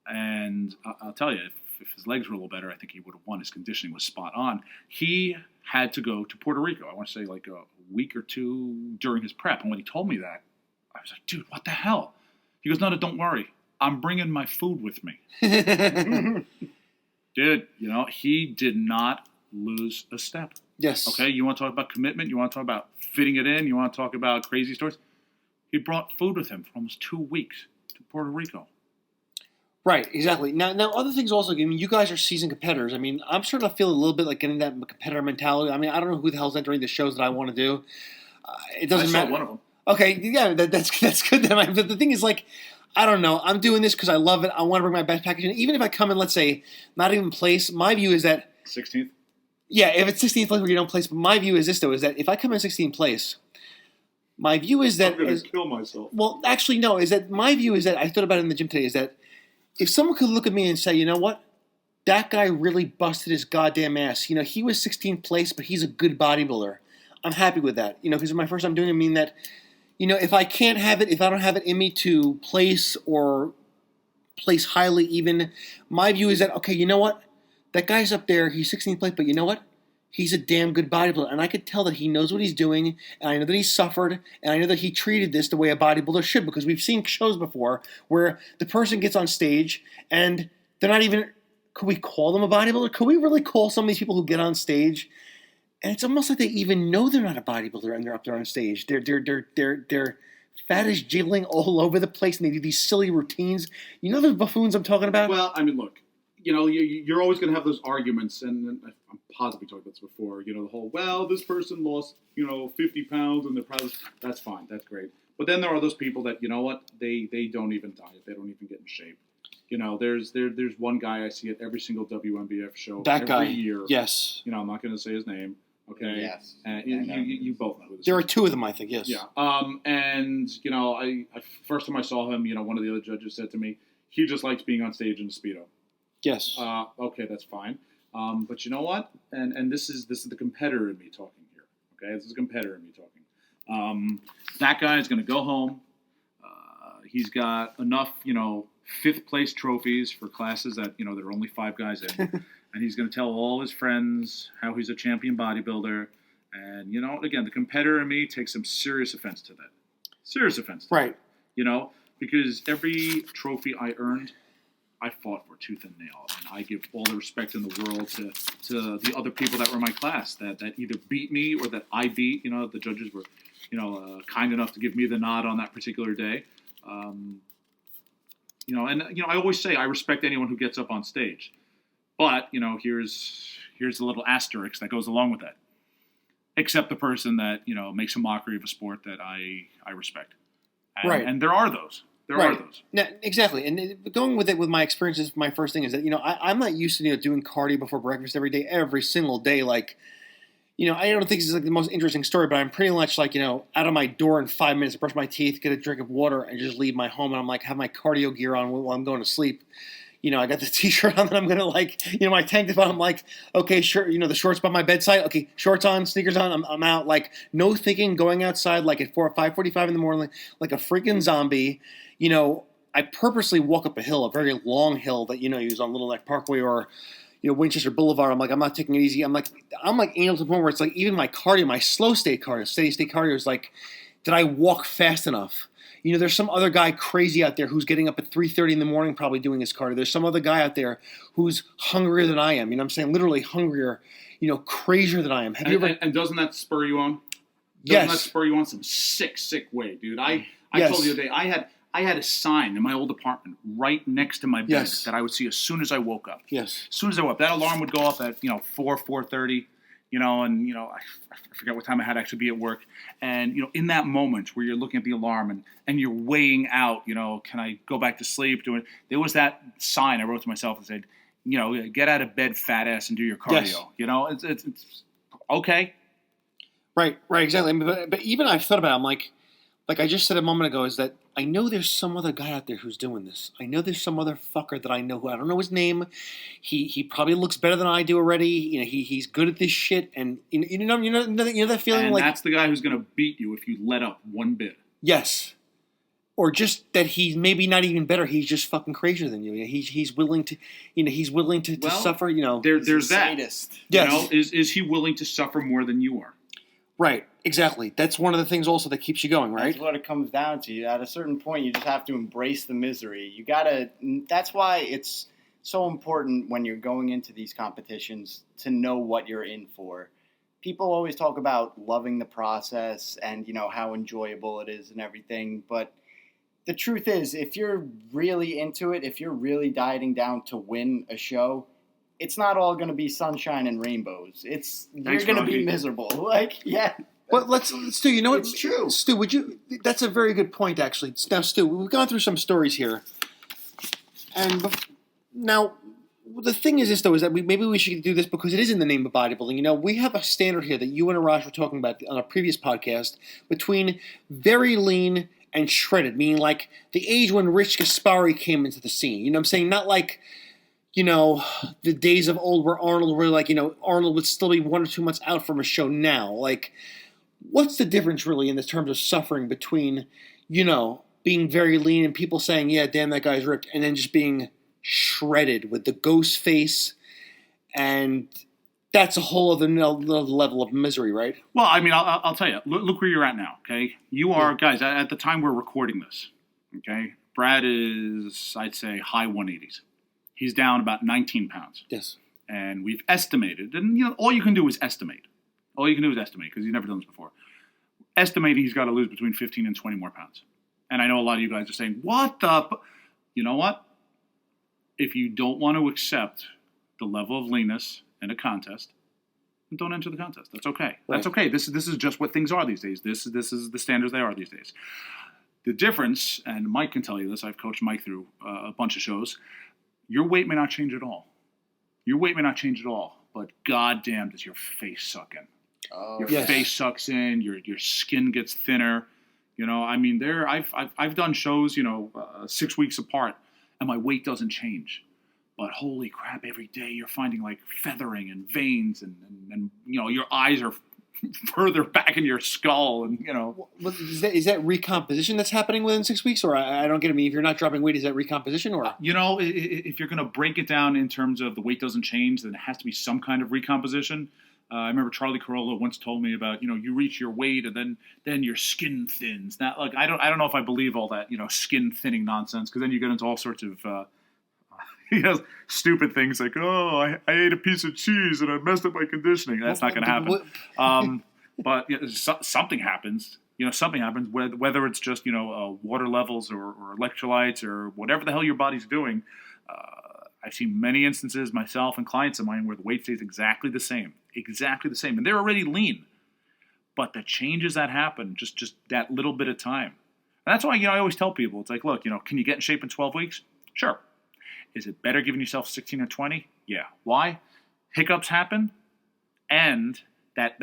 And I'll tell you, if his legs were a little better, I think he would have won. His conditioning was spot on. He had to go to Puerto Rico. I want to say like a week or two during his prep. And when he told me that, I was like, dude, what the hell? He goes, no, don't worry. I'm bringing my food with me. Dude, he did not lose a step. Yes. Okay, you want to talk about commitment? You want to talk about fitting it in? You want to talk about crazy stories? He brought food with him for almost 2 weeks to Puerto Rico. Right, exactly. Now, other things also. You guys are seasoned competitors. I'm starting to feel a little bit like getting that competitor mentality. I don't know who the hell's entering the shows that I want to do. It doesn't matter. I saw one of them. Okay, yeah, that's good. Then the thing is, I don't know. I'm doing this because I love it. I want to bring my best package in. Even if I come in, let's say, not even place, my view is that 16th. Yeah, if it's 16th place where you don't place, but my view is this though: is that if I come in 16th place, my view is that I'm going to kill myself. well, actually, no. Is that my view is that I thought about it in the gym today. Is that if someone could look at me and say, you know what, that guy really busted his goddamn ass. You know, he was 16th place, but he's a good bodybuilder. I'm happy with that. You know, because my first time doing it, I mean that, you know, if I can't have it, if I don't have it in me to place or place highly even, my view is that, okay, you know what, that guy's up there, he's 16th place, but you know what? He's a damn good bodybuilder, and I could tell that he knows what he's doing, and I know that he suffered, and I know that he treated this the way a bodybuilder should, because we've seen shows before where the person gets on stage, and they're not even, could we call them a bodybuilder? Could we really call some of these people who get on stage, and it's almost like they even know they're not a bodybuilder, and they're up there on stage. They're fat as jiggling all over the place, and they do these silly routines. You know those buffoons I'm talking about? Well, I mean, look, you know, you're always going to have those arguments, and I'm positive we talked about this before, you know, the whole, well, this person lost, you know, 50 pounds, and they're probably, that's fine, that's great. But then there are those people that, you know what, they don't even diet, they don't even get in shape. You know, there's one guy I see at every single WNBF show every year. Yes. You know, I'm not going to say his name, okay? Yes. And you both know who this There are is. two of them, I think, yes. Yeah. And, you know, I first time I saw him, you know, one of the other judges said to me, he just likes being on stage in a Speedo. Yes. Okay, that's fine. But you know what? And this is the competitor in me talking here. Okay, this is a competitor in me talking. That guy is going to go home. He's got enough, you know, 5th place trophies for classes that, you know, there are only 5 guys in, and he's going to tell all his friends how he's a champion bodybuilder. And you know, again, the competitor in me takes some serious offense to that. Serious offense. To right. that, you know, because every trophy I earned, I fought for tooth and nail, and I give all the respect in the world to the other people that were in my class that either beat me or that I beat. You know, the judges were, you know, kind enough to give me the nod on that particular day. You know, and you know, I always say I respect anyone who gets up on stage, but you know, here's the little asterisk that goes along with that. Except the person that, you know, makes a mockery of a sport that I respect, and, Right. And there are those. There right. are those. No, exactly. And going with it with my experiences, my first thing is that, you know, I'm not used to, you know, doing cardio before breakfast every day, every single day. Like, you know, I don't think this is like the most interesting story, but I'm pretty much like, you know, out of my door in 5 minutes, brush my teeth, get a drink of water, and just leave my home. And I'm like, have my cardio gear on while I'm going to sleep. You know, I got the t-shirt on that I'm going to like, you know, my tank top on. I'm like, okay, sure. You know, the shorts by my bedside. Okay, shorts on, sneakers on. I'm out. Like, no thinking, going outside like at 5:45 in the morning, like a freaking zombie. You know, I purposely walk up a hill, a very long hill that, you know, you use on Little Neck Parkway or, you know, Winchester Boulevard. I'm like, I'm not taking it easy. I'm like anal to the point where it's like even my cardio, my slow state cardio, steady state cardio is like, did I walk fast enough? You know, there's some other guy crazy out there who's getting up at 3:30 in the morning probably doing his cardio. There's some other guy out there who's hungrier than I am. You know what I'm saying? Literally hungrier, you know, crazier than I am. Have you ever... And doesn't that spur you on? Yes. Doesn't that spur you on some sick way, dude? I Yes. told you the other day, I had a sign in my old apartment right next to my bed Yes. that I would see as soon as I woke up. Yes. As soon as I woke up. That alarm would go off at, you know, 4:30. You know, and, you know, I forget what time I had to actually be at work. And, you know, in that moment where you're looking at the alarm and you're weighing out, you know, can I go back to sleep? There was that sign I wrote to myself and said, you know, get out of bed, fat ass, and do your cardio. Yes. You know, it's okay. Right, exactly. But even I've thought about it, I'm like I just said a moment ago, is that I know there's some other guy out there who's doing this. I know there's some other fucker that I know who I don't know his name. He probably looks better than I do already. You know, he's good at this shit, and you know that feeling And like that's the guy who's going to beat you if you let up one bit. yes, or just that he's maybe not even better. He's just fucking crazier than you. You know, he's willing to, you know, to suffer. You know, there's that. Sadist. Yes. You know, is he willing to suffer more than you are? Right, exactly. That's one of the things also that keeps you going, right? That's what it comes down to. At a certain point, you just have to embrace the misery. You gotta. That's why it's so important when you're going into these competitions to know what you're in for. People always talk about loving the process and, you know, how enjoyable it is and everything, but the truth is, if you're really into it, if you're really dieting down to win a show, it's not all going to be sunshine and rainbows. You're going to be miserable. Like, yeah. But Stu, you know what? It's true. Stu, that's a very good point, actually. Now, Stu, we've gone through some stories here. And now, the thing is this, though, is that maybe we should do this because it is in the name of bodybuilding. You know, we have a standard here that you and Arash were talking about on a previous podcast between very lean and shredded, meaning like the age when Rich Gaspari came into the scene. You know what I'm saying? Not like, you know, the days of old where Arnold were like, you know, Arnold would still be 1 or 2 months out from a show now. Like, what's the difference really in the terms of suffering between, you know, being very lean and people saying, yeah, damn, that guy's ripped, and then just being shredded with the ghost face, and that's a whole other level of misery, right? Well, I mean, I'll tell you. Look where you're at now, okay? You are, guys, at the time we're recording this, okay? Brad is, I'd say, high 180s. He's down about 19 pounds. Yes. And we've estimated, and you know, all you can do is estimate. All you can do is estimate, because you've never done this before. Estimating he's got to lose between 15 and 20 more pounds. And I know a lot of you guys are saying, what the... You know what? If you don't want to accept the level of leanness in a contest, then don't enter the contest. That's okay. Right. That's okay. This is just what things are these days. This is the standards they are these days. The difference, and Mike can tell you this, I've coached Mike through a bunch of shows, your weight may not change at all. Your weight may not change at all, but goddamn does your face suck in. Oh, Your yes. face sucks in, your skin gets thinner. You know, I mean, I've done shows, you know, 6 weeks apart, and my weight doesn't change. But holy crap, every day you're finding like feathering and veins, and you know, your eyes are further back in your skull, and you know. Is that recomposition that's happening within 6 weeks, or I don't get it? I mean, if you're not dropping weight, is that recomposition, or? You know, if you're going to break it down in terms of the weight doesn't change, then it has to be some kind of recomposition. I remember Charlie Carolla once told me about, you know, you reach your weight and then your skin thins. Now, like I don't know if I believe all that, you know, skin thinning nonsense, because then you get into all sorts of you know, stupid things like, oh, I ate a piece of cheese and I messed up my conditioning. That's not going to happen. But you know, something happens. You know, something happens, whether it's just, you know, water levels or electrolytes or whatever the hell your body's doing. I've seen many instances myself and clients of mine where the weight stays exactly the same, and they're already lean. But the changes that happen, just that little bit of time. And that's why, you know, I always tell people, it's like, look, you know, can you get in shape in 12 weeks? Sure. Is it better giving yourself 16 or 20? Yeah. Why? Hiccups happen, and that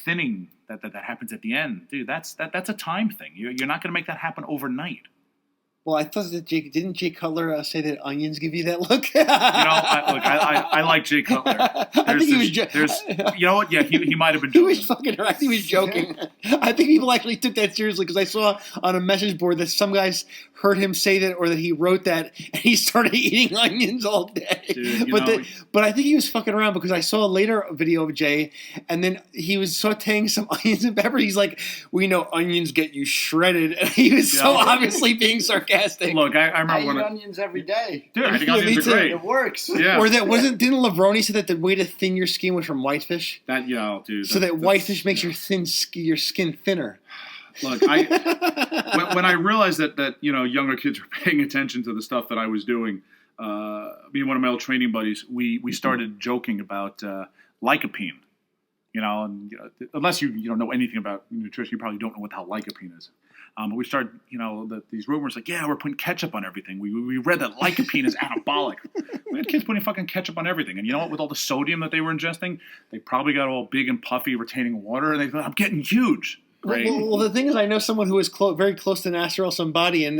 thinning that happens at the end, dude. That's a time thing. You're not going to make that happen overnight. Well, I thought that didn't Jay Cutler say that onions give you that look? You know, I like Jay Cutler. I think he was you know what? Yeah, he might have been He joking. was fucking. I think he was joking. I think people actually took that seriously, because I saw on a message board that some guys heard him say that, or that he wrote that, and he started eating onions all day. Dude, but I think he was fucking around, because I saw a later video of Jay, and then he was sauteing some onions and pepper. He's like, "We know onions get you shredded," and he was so obviously being sarcastic. Look, I I remember eat onions every day. dude, I think Yeah, onions me are too. great. It works. Yeah. Or that wasn't? Didn't Lavroni say that the way to thin your skin was from whitefish? That, yeah, dude. So that whitefish makes your skin thinner. Look, when I realized that you know, younger kids were paying attention to the stuff that I was doing, me and one of my old training buddies, we started joking about lycopene. You know, and you know, unless you don't know anything about nutrition, you probably don't know what the hell lycopene is. But we started, you know, these rumors like, yeah, we're putting ketchup on everything. We read that lycopene is anabolic. We had kids putting fucking ketchup on everything. And you know what? With all the sodium that they were ingesting, they probably got all big and puffy, retaining water, and they thought, I'm getting huge. Right? Well, the thing is, I know someone who was very close to Nasser al-Somebody, and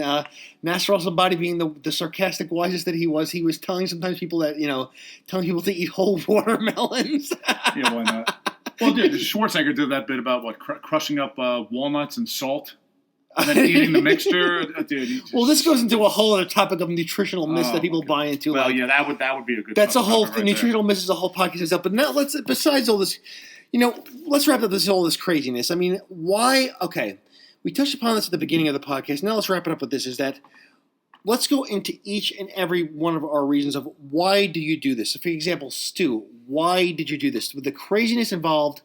Nasser al-Somebody, being the sarcastic wisest that he was telling sometimes people that, you know, telling people to eat whole watermelons. Yeah, why not? Well, dude, Schwarzenegger did that bit about crushing up walnuts and salt. And then eating the mixture, dude. Well, this goes into a whole other topic of nutritional myths that people buy into. Well, like, yeah, that would be a good. That's a whole right nutritional myths is a whole podcast itself. But now besides all this, you know, let's wrap up all this craziness. I mean, why? Okay, we touched upon this at the beginning of the podcast. Now let's wrap it up with this: is that let's go into each and every one of our reasons of why do you do this. So, for example, Stu, why did you do this? With the craziness involved.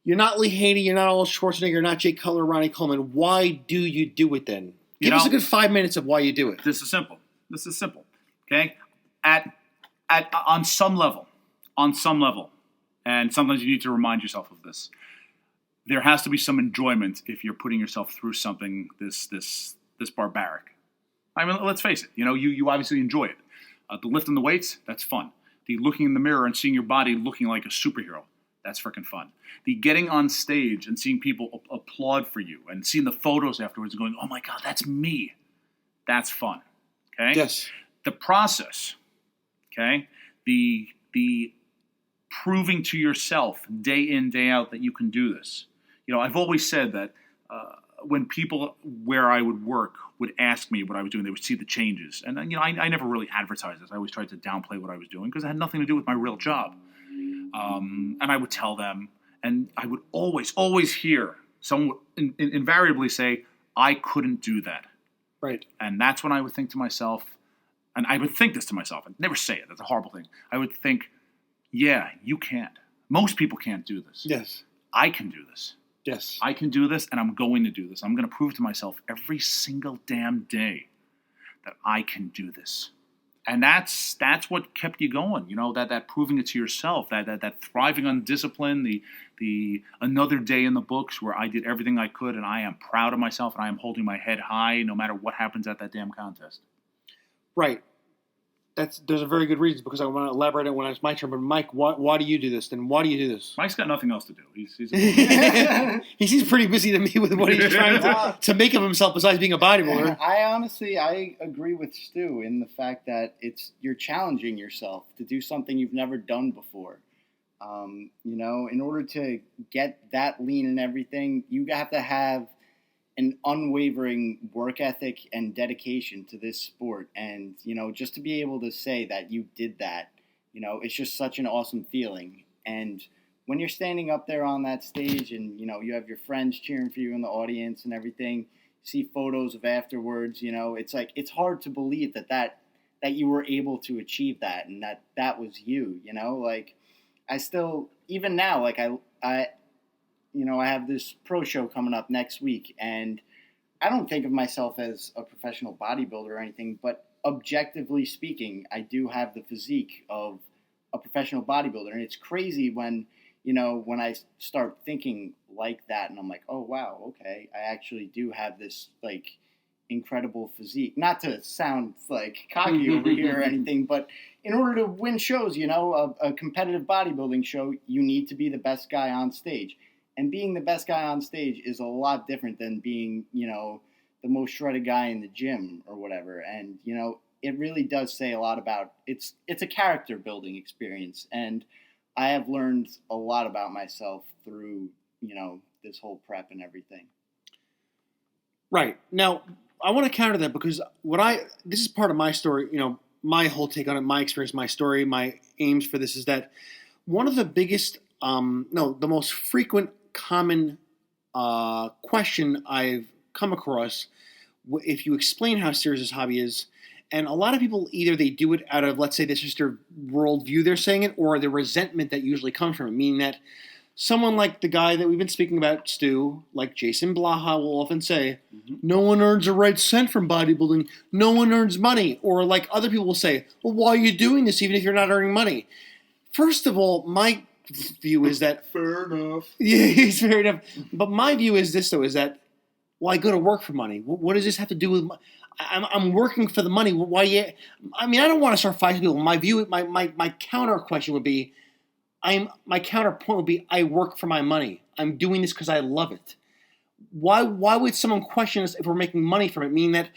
You're not Lee Haney, you're not Arnold Schwarzenegger, you're not Jay Cutler, Ronnie Coleman. Why do you do it then? Give us a good 5 minutes of why you do it. This is simple. Okay? On some level, and sometimes you need to remind yourself of this. There has to be some enjoyment if you're putting yourself through something this barbaric. I mean, let's face it. You know, you obviously enjoy it. The lifting the weights, that's fun. The looking in the mirror and seeing your body looking like a superhero, that's freaking fun. The getting on stage and seeing people applaud for you and seeing the photos afterwards and going, oh my God, that's me. That's fun. Okay? Yes. The process, okay? The proving to yourself day in, day out that you can do this. I've always said that when people where I would work would ask me what I was doing, they would see the changes. And, I never really advertised this. I always tried to downplay what I was doing because it had nothing to do with my real job. And I would tell them, and I would always hear someone invariably say, I couldn't do that. Right. And that's when I would think to myself, and I would think this to myself, I'd never say it, that's a horrible thing. I would think, yeah, you can't. Most people can't do this. Yes. I can do this. Yes. I can do this, and I'm going to do this. I'm going to prove to myself every single damn day that I can do this. And that's what kept you going, that proving it to yourself, that thriving on discipline, the another day in the books where I did everything I could, and I am proud of myself, and I am holding my head high no matter what happens at that damn contest. Right. There's a very good reason, because I want to elaborate on when it's my turn. But Mike, why do you do this? Then why do you do this? Mike's got nothing else to do. He's he seems pretty busy to me with what he's trying to make of himself besides being a bodybuilder. I agree with Stu in the fact that you're challenging yourself to do something you've never done before. In order to get that lean and everything, you have to have an unwavering work ethic and dedication to this sport. And, just to be able to say that you did that, it's just such an awesome feeling. And when you're standing up there on that stage and, you have your friends cheering for you in the audience and everything, see photos of afterwards, it's like, it's hard to believe that you were able to achieve that and that was you, like I still, even now, like I have this pro show coming up next week, and I don't think of myself as a professional bodybuilder or anything, but objectively speaking, I do have the physique of a professional bodybuilder. And it's crazy when I start thinking like that, and I'm like, oh, wow, okay, I actually do have this, like, incredible physique. Not to sound, like, cocky over here or anything, but in order to win shows, a competitive bodybuilding show, you need to be the best guy on stage. And being the best guy on stage is a lot different than being, the most shredded guy in the gym or whatever. And, it really does say a lot about it's a character building experience. And I have learned a lot about myself through, this whole prep and everything. Right. Now, I want to counter that because this is part of my story, my whole take on it, my experience, my story, my aims for this is that one of the biggest, the most frequent common question I've come across, if you explain how serious this hobby is, and a lot of people either they do it out of, let's say, this is their worldview they're saying it, or the resentment that usually comes from it, meaning that someone like the guy that we've been speaking about, Stu, like Jason Blaha will often say, no one earns a right cent from bodybuilding, no one earns money, or like other people will say, well, why are you doing this even if you're not earning money? First of all, my view is that fair enough. Yeah, it's fair enough. But my view is this, though, is that I go to work for money. What does this have to do with? I'm working for the money. Why? I mean, I don't want to start fighting people. My view, my counter question would be, my counterpoint would be, I work for my money. I'm doing this because I love it. Why would someone question us if we're making money from it? Meaning that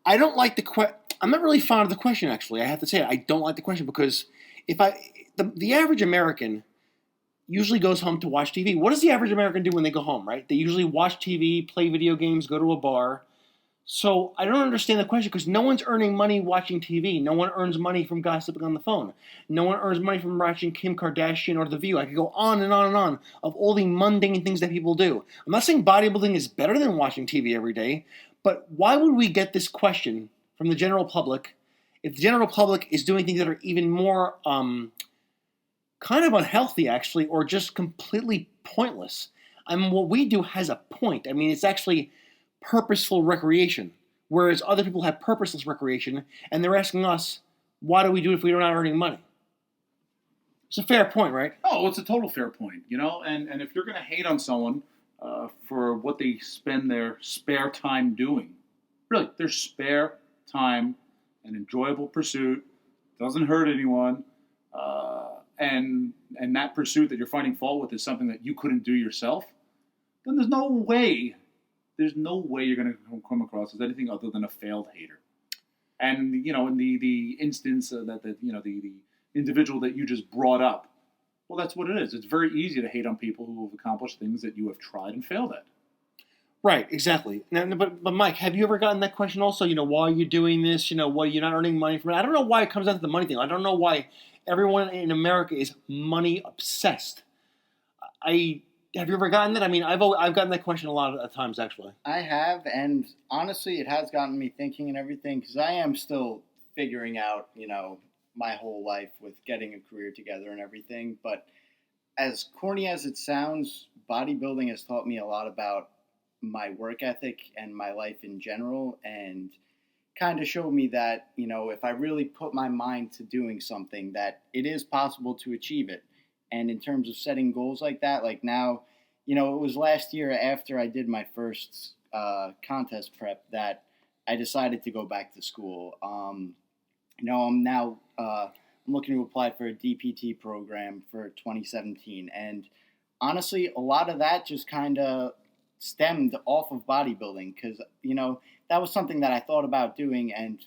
I don't like the question. I'm not really fond of the question. Actually, I have to say I don't like the question because the average American usually goes home to watch TV. What does the average American do when they go home, right? They usually watch TV, play video games, go to a bar. So I don't understand the question because no one's earning money watching TV. No one earns money from gossiping on the phone. No one earns money from watching Kim Kardashian or The View. I could go on and on and on of all the mundane things that people do. I'm not saying bodybuilding is better than watching TV every day, but why would we get this question from the general public if the general public is doing things that are even more kind of unhealthy, actually, or just completely pointless? I mean, what we do has a point. I mean, it's actually purposeful recreation, whereas other people have purposeless recreation, and they're asking us, why do we do it if we're not earning money? It's a fair point, right? Oh, it's a total fair point, and if you're going to hate on someone for what they spend their spare time doing, really, their spare time, an enjoyable pursuit, doesn't hurt anyone, and that pursuit that you're finding fault with is something that you couldn't do yourself, then there's no way you're going to come across as anything other than a failed hater. And in the instance that the individual that you just brought up, well, that's what it is. It's very easy to hate on people who have accomplished things that you have tried and failed at. Right, exactly. Now, but Mike, have you ever gotten that question also? Why are you doing this? Why you're not earning money from it? I don't know why it comes down to the money thing. I don't know why everyone in America is money obsessed. Have you ever gotten that? I mean, I've gotten that question a lot of times, actually. I have, and honestly, it has gotten me thinking and everything, because I am still figuring out, my whole life with getting a career together and everything. But as corny as it sounds, bodybuilding has taught me a lot about my work ethic and my life in general, and kind of showed me that, if I really put my mind to doing something, that it is possible to achieve it. And in terms of setting goals like that, like now, it was last year after I did my first contest prep that I decided to go back to school. I'm now I'm looking to apply for a DPT program for 2017. And honestly, a lot of that just kind of stemmed off of bodybuilding, because, that was something that I thought about doing. And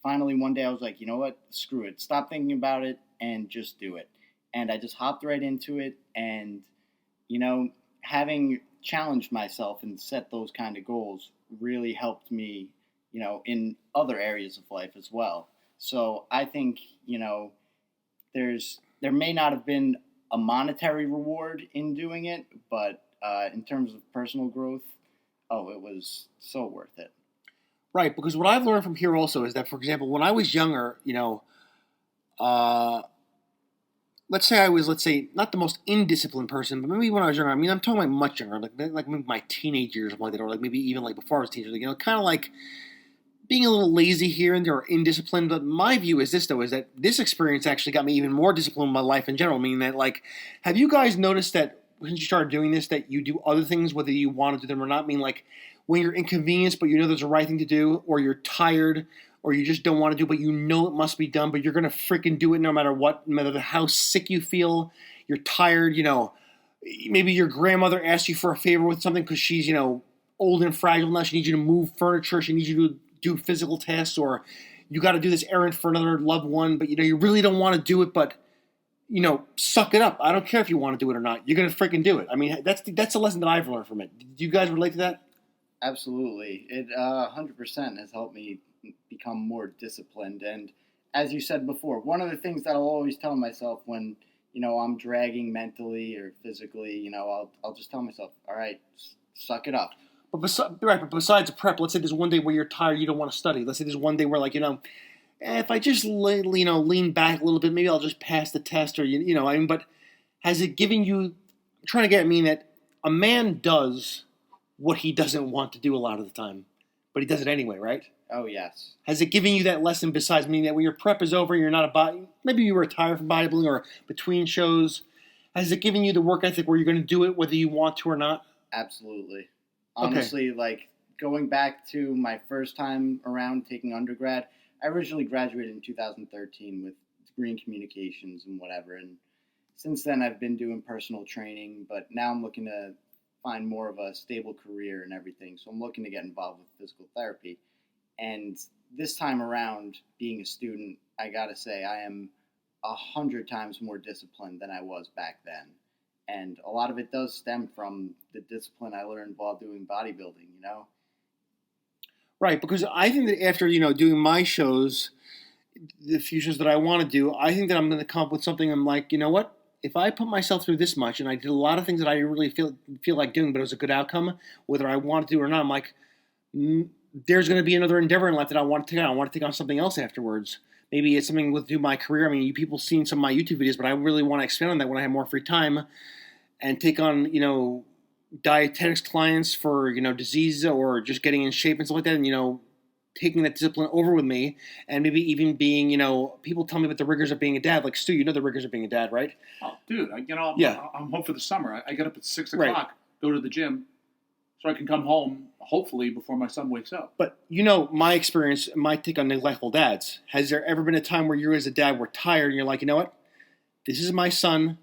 finally, one day I was like, you know what, screw it. Stop thinking about it and just do it. And I just hopped right into it. And, having challenged myself and set those kind of goals really helped me, in other areas of life as well. So I think, there may not have been a monetary reward in doing it, but in terms of personal growth, it was so worth it. Right, because what I've learned from here also is that, for example, when I was younger, let's say not the most indisciplined person, but maybe when I was younger, I mean, I'm talking about much younger, like maybe my teenage years or something like that, or like maybe even like before I was a teenager, kind of like being a little lazy here and there or indisciplined. But my view is this, though, is that this experience actually got me even more disciplined in my life in general, meaning that, like, have you guys noticed that since you started doing this, that you do other things, whether you want to do them or not? I mean, like, when you're inconvenienced, but there's the right thing to do, or you're tired, or you just don't want to do, but it must be done, but you're going to freaking do it no matter what, no matter how sick you feel, you're tired, maybe your grandmother asked you for a favor with something because she's, old and fragile now, she needs you to move furniture, she needs you to do physical tasks, or you got to do this errand for another loved one, but, you really don't want to do it, but, suck it up. I don't care if you want to do it or not. You're going to freaking do it. I mean, that's a lesson that I've learned from it. Do you guys relate to that? Absolutely. It 100% has helped me become more disciplined. And as you said before, one of the things that I'll always tell myself when, I'm dragging mentally or physically, I'll just tell myself, all right, suck it up. But besides the prep, let's say there's one day where you're tired, you don't want to study. Let's say there's one day where, like, if I just lean back a little bit, maybe I'll just pass the test, or but has it given you? I'm trying to get at mean that a man does what he doesn't want to do a lot of the time, but he does it anyway, right? Oh yes. Has it given you that lesson? Besides meaning that when your prep is over, you're not maybe you retire from bodybuilding or between shows. Has it given you the work ethic where you're going to do it whether you want to or not? Absolutely. Honestly, like going back to my first time around taking undergrad, I originally graduated in 2013 with a degree in communications and whatever. And since then, I've been doing personal training, but now I'm looking to find more of a stable career and everything. So I'm looking to get involved with physical therapy. And this time around, being a student, I got to say, I am 100 times more disciplined than I was back then. And a lot of it does stem from the discipline I learned while doing bodybuilding, Right, because I think that after, doing my shows, the few shows that I want to do, I think that I'm going to come up with something. I'm like, you know what? If I put myself through this much, and I did a lot of things that I really feel like doing, but it was a good outcome, whether I want to do it or not, I'm like, there's going to be another endeavor in life that I want to take on. I want to take on something else afterwards. Maybe it's something with my career. I mean, you people seen some of my YouTube videos, but I really want to expand on that when I have more free time and take on, dietetics clients for, disease or just getting in shape and stuff like that. And, taking that discipline over with me, and maybe even being, people tell me about the rigors of being a dad. Like, Stu, the rigors of being a dad, right? Oh, dude, I'm home for the summer. I get up at 6 o'clock, right. go to the gym, so I can come home, hopefully, before my son wakes up. But my experience, my take on neglectful dads. Has there ever been a time where you as a dad were tired and you're like, you know what? This is my son.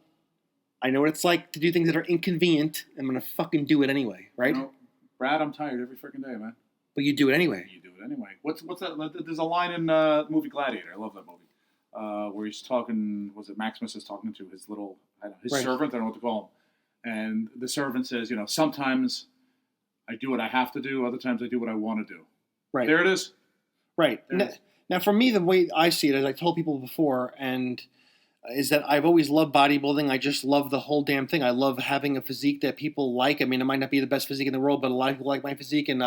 I know what it's like to do things that are inconvenient. I'm going to fucking do it anyway, right? Brad, I'm tired every freaking day, man. But you do it anyway. You do it anyway. What's that? There's a line in the movie Gladiator. I love that movie. Where he's talking, was it Maximus is talking to his little, his servant? I don't know what to call him. And the servant says, sometimes I do what I have to do. Other times I do what I want to do. Right. There it is. Right. Now, for me, the way I see it, as I told people before, is that I've always loved bodybuilding. I just love the whole damn thing. I love having a physique that people like. I mean, it might not be the best physique in the world, but a lot of people like my physique. And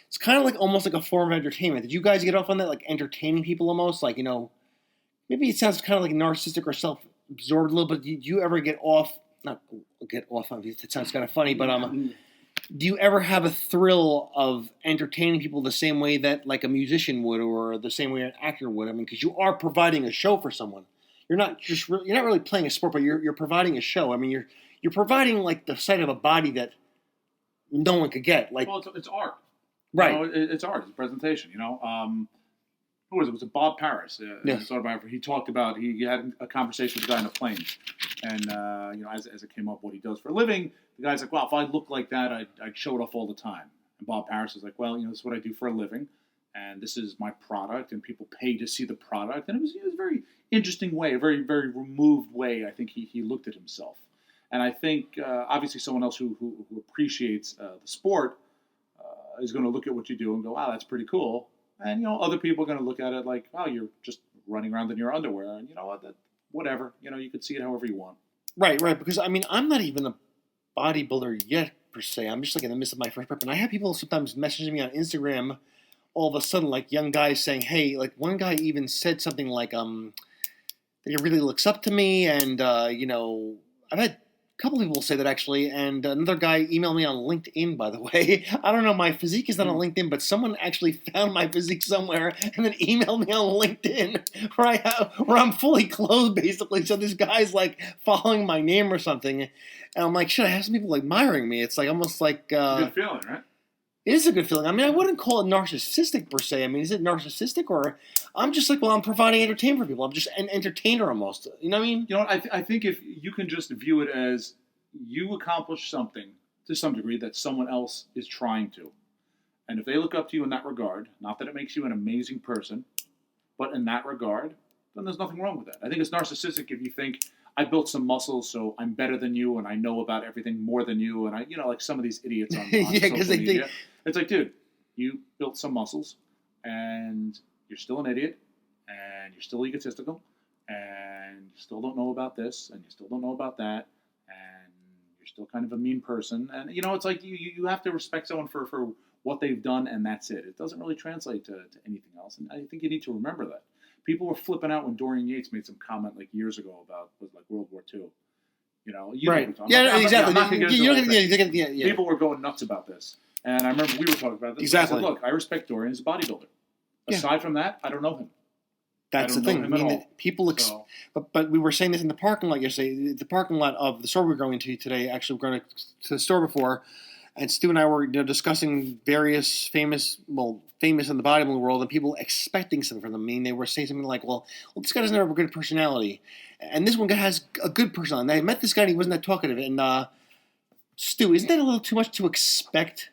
it's kind of like almost like a form of entertainment. Did you guys get off on that? Like entertaining people almost? Like, maybe it sounds kind of like narcissistic or self-absorbed a little bit. Do you ever get off? Not get off on it. It sounds kind of funny, but do you ever have a thrill of entertaining people the same way that like a musician would, or the same way an actor would? I mean, because you are providing a show for someone. You're not really playing a sport, but you're providing a show. I mean, you're providing like the sight of a body that no one could get. Like, well, it's art, right? It's art. It's a presentation. Who was it? Was it Bob Paris? His autobiography. He talked about he had a conversation with a guy on a plane, and as it came up what he does for a living, the guy's like, well, if I looked like that, I'd show it off all the time. And Bob Paris is like, well, this is what I do for a living, and this is my product, and people pay to see the product. And it was a very interesting way, a very, very removed way, I think he looked at himself. And I think, obviously, someone else who appreciates the sport is going to look at what you do and go, wow, that's pretty cool. And, other people are going to look at it like, wow, you're just running around in your underwear. And you know what, whatever. You could see it however you want. Right. Because, I mean, I'm not even a bodybuilder yet, per se. I'm just like in the midst of my first prep. And I have people sometimes messaging me on Instagram all of a sudden, like young guys saying, hey, like one guy even said something like, that he really looks up to me. And, I've had a couple people say that actually. And another guy emailed me on LinkedIn, by the way. I don't know, my physique is not on LinkedIn, but someone actually found my physique somewhere and then emailed me on LinkedIn where I'm fully clothed, basically. So this guy's like following my name or something. And I'm like, shit, I have some people admiring me. It's like almost like... good feeling, right? It is a good feeling. I mean, I wouldn't call it narcissistic per se. I mean, is it narcissistic, or I'm just like, well, I'm providing entertainment for people. I'm just an entertainer almost. You know what I mean? I think if you can just view it as you accomplish something to some degree that someone else is trying to, and if they look up to you in that regard, not that it makes you an amazing person, but in that regard, then there's nothing wrong with that. I think it's narcissistic if you think, I built some muscles, so I'm better than you, and I know about everything more than you, and like some of these idiots on social media. It's like, dude, you built some muscles, and you're still an idiot, and you're still egotistical, and you still don't know about this, and you still don't know about that, and you're still kind of a mean person. And, it's like you have to respect someone for what they've done, and that's it. It doesn't really translate to anything else, and I think you need to remember that. People were flipping out when Dorian Yates made some comment like years ago about World War II. Right? Exactly. People were going nuts about this, and I remember we were talking about this. Exactly. I said, look, I respect Dorian as a bodybuilder. Aside from that, I don't know him. That's the thing. I mean, people. But we were saying this in the parking lot yesterday. The parking lot of the store we were going to today. Actually, we're going to the store before. And Stu and I were discussing various famous in the bodybuilding world, and people expecting something from them. I mean, they were saying something like, well, this guy doesn't have a good personality. And this one guy has a good personality. And I met this guy, and he wasn't that talkative. And Stu, isn't that a little too much to expect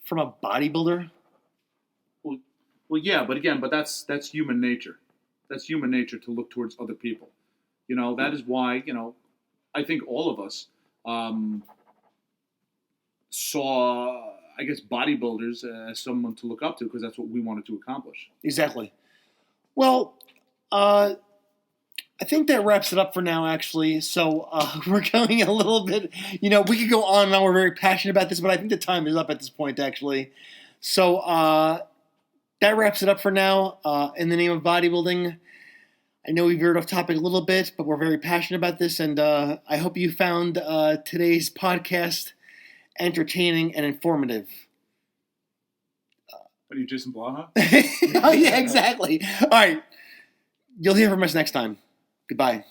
from a bodybuilder? Well, yeah, but that's human nature. That's human nature to look towards other people. That is why, I think all of us saw, I guess, bodybuilders as someone to look up to because that's what we wanted to accomplish. Exactly. Well, I think that wraps it up for now, actually. So we're going a little bit, we could go on and on. We're very passionate about this, but I think the time is up at this point, actually. So that wraps it up for now. In the name of bodybuilding, I know we veered off topic a little bit, but we're very passionate about this, and I hope you found today's podcast entertaining and informative. What are you, Jason Blaha? Oh, yeah, exactly. All right. You'll hear from us next time. Goodbye.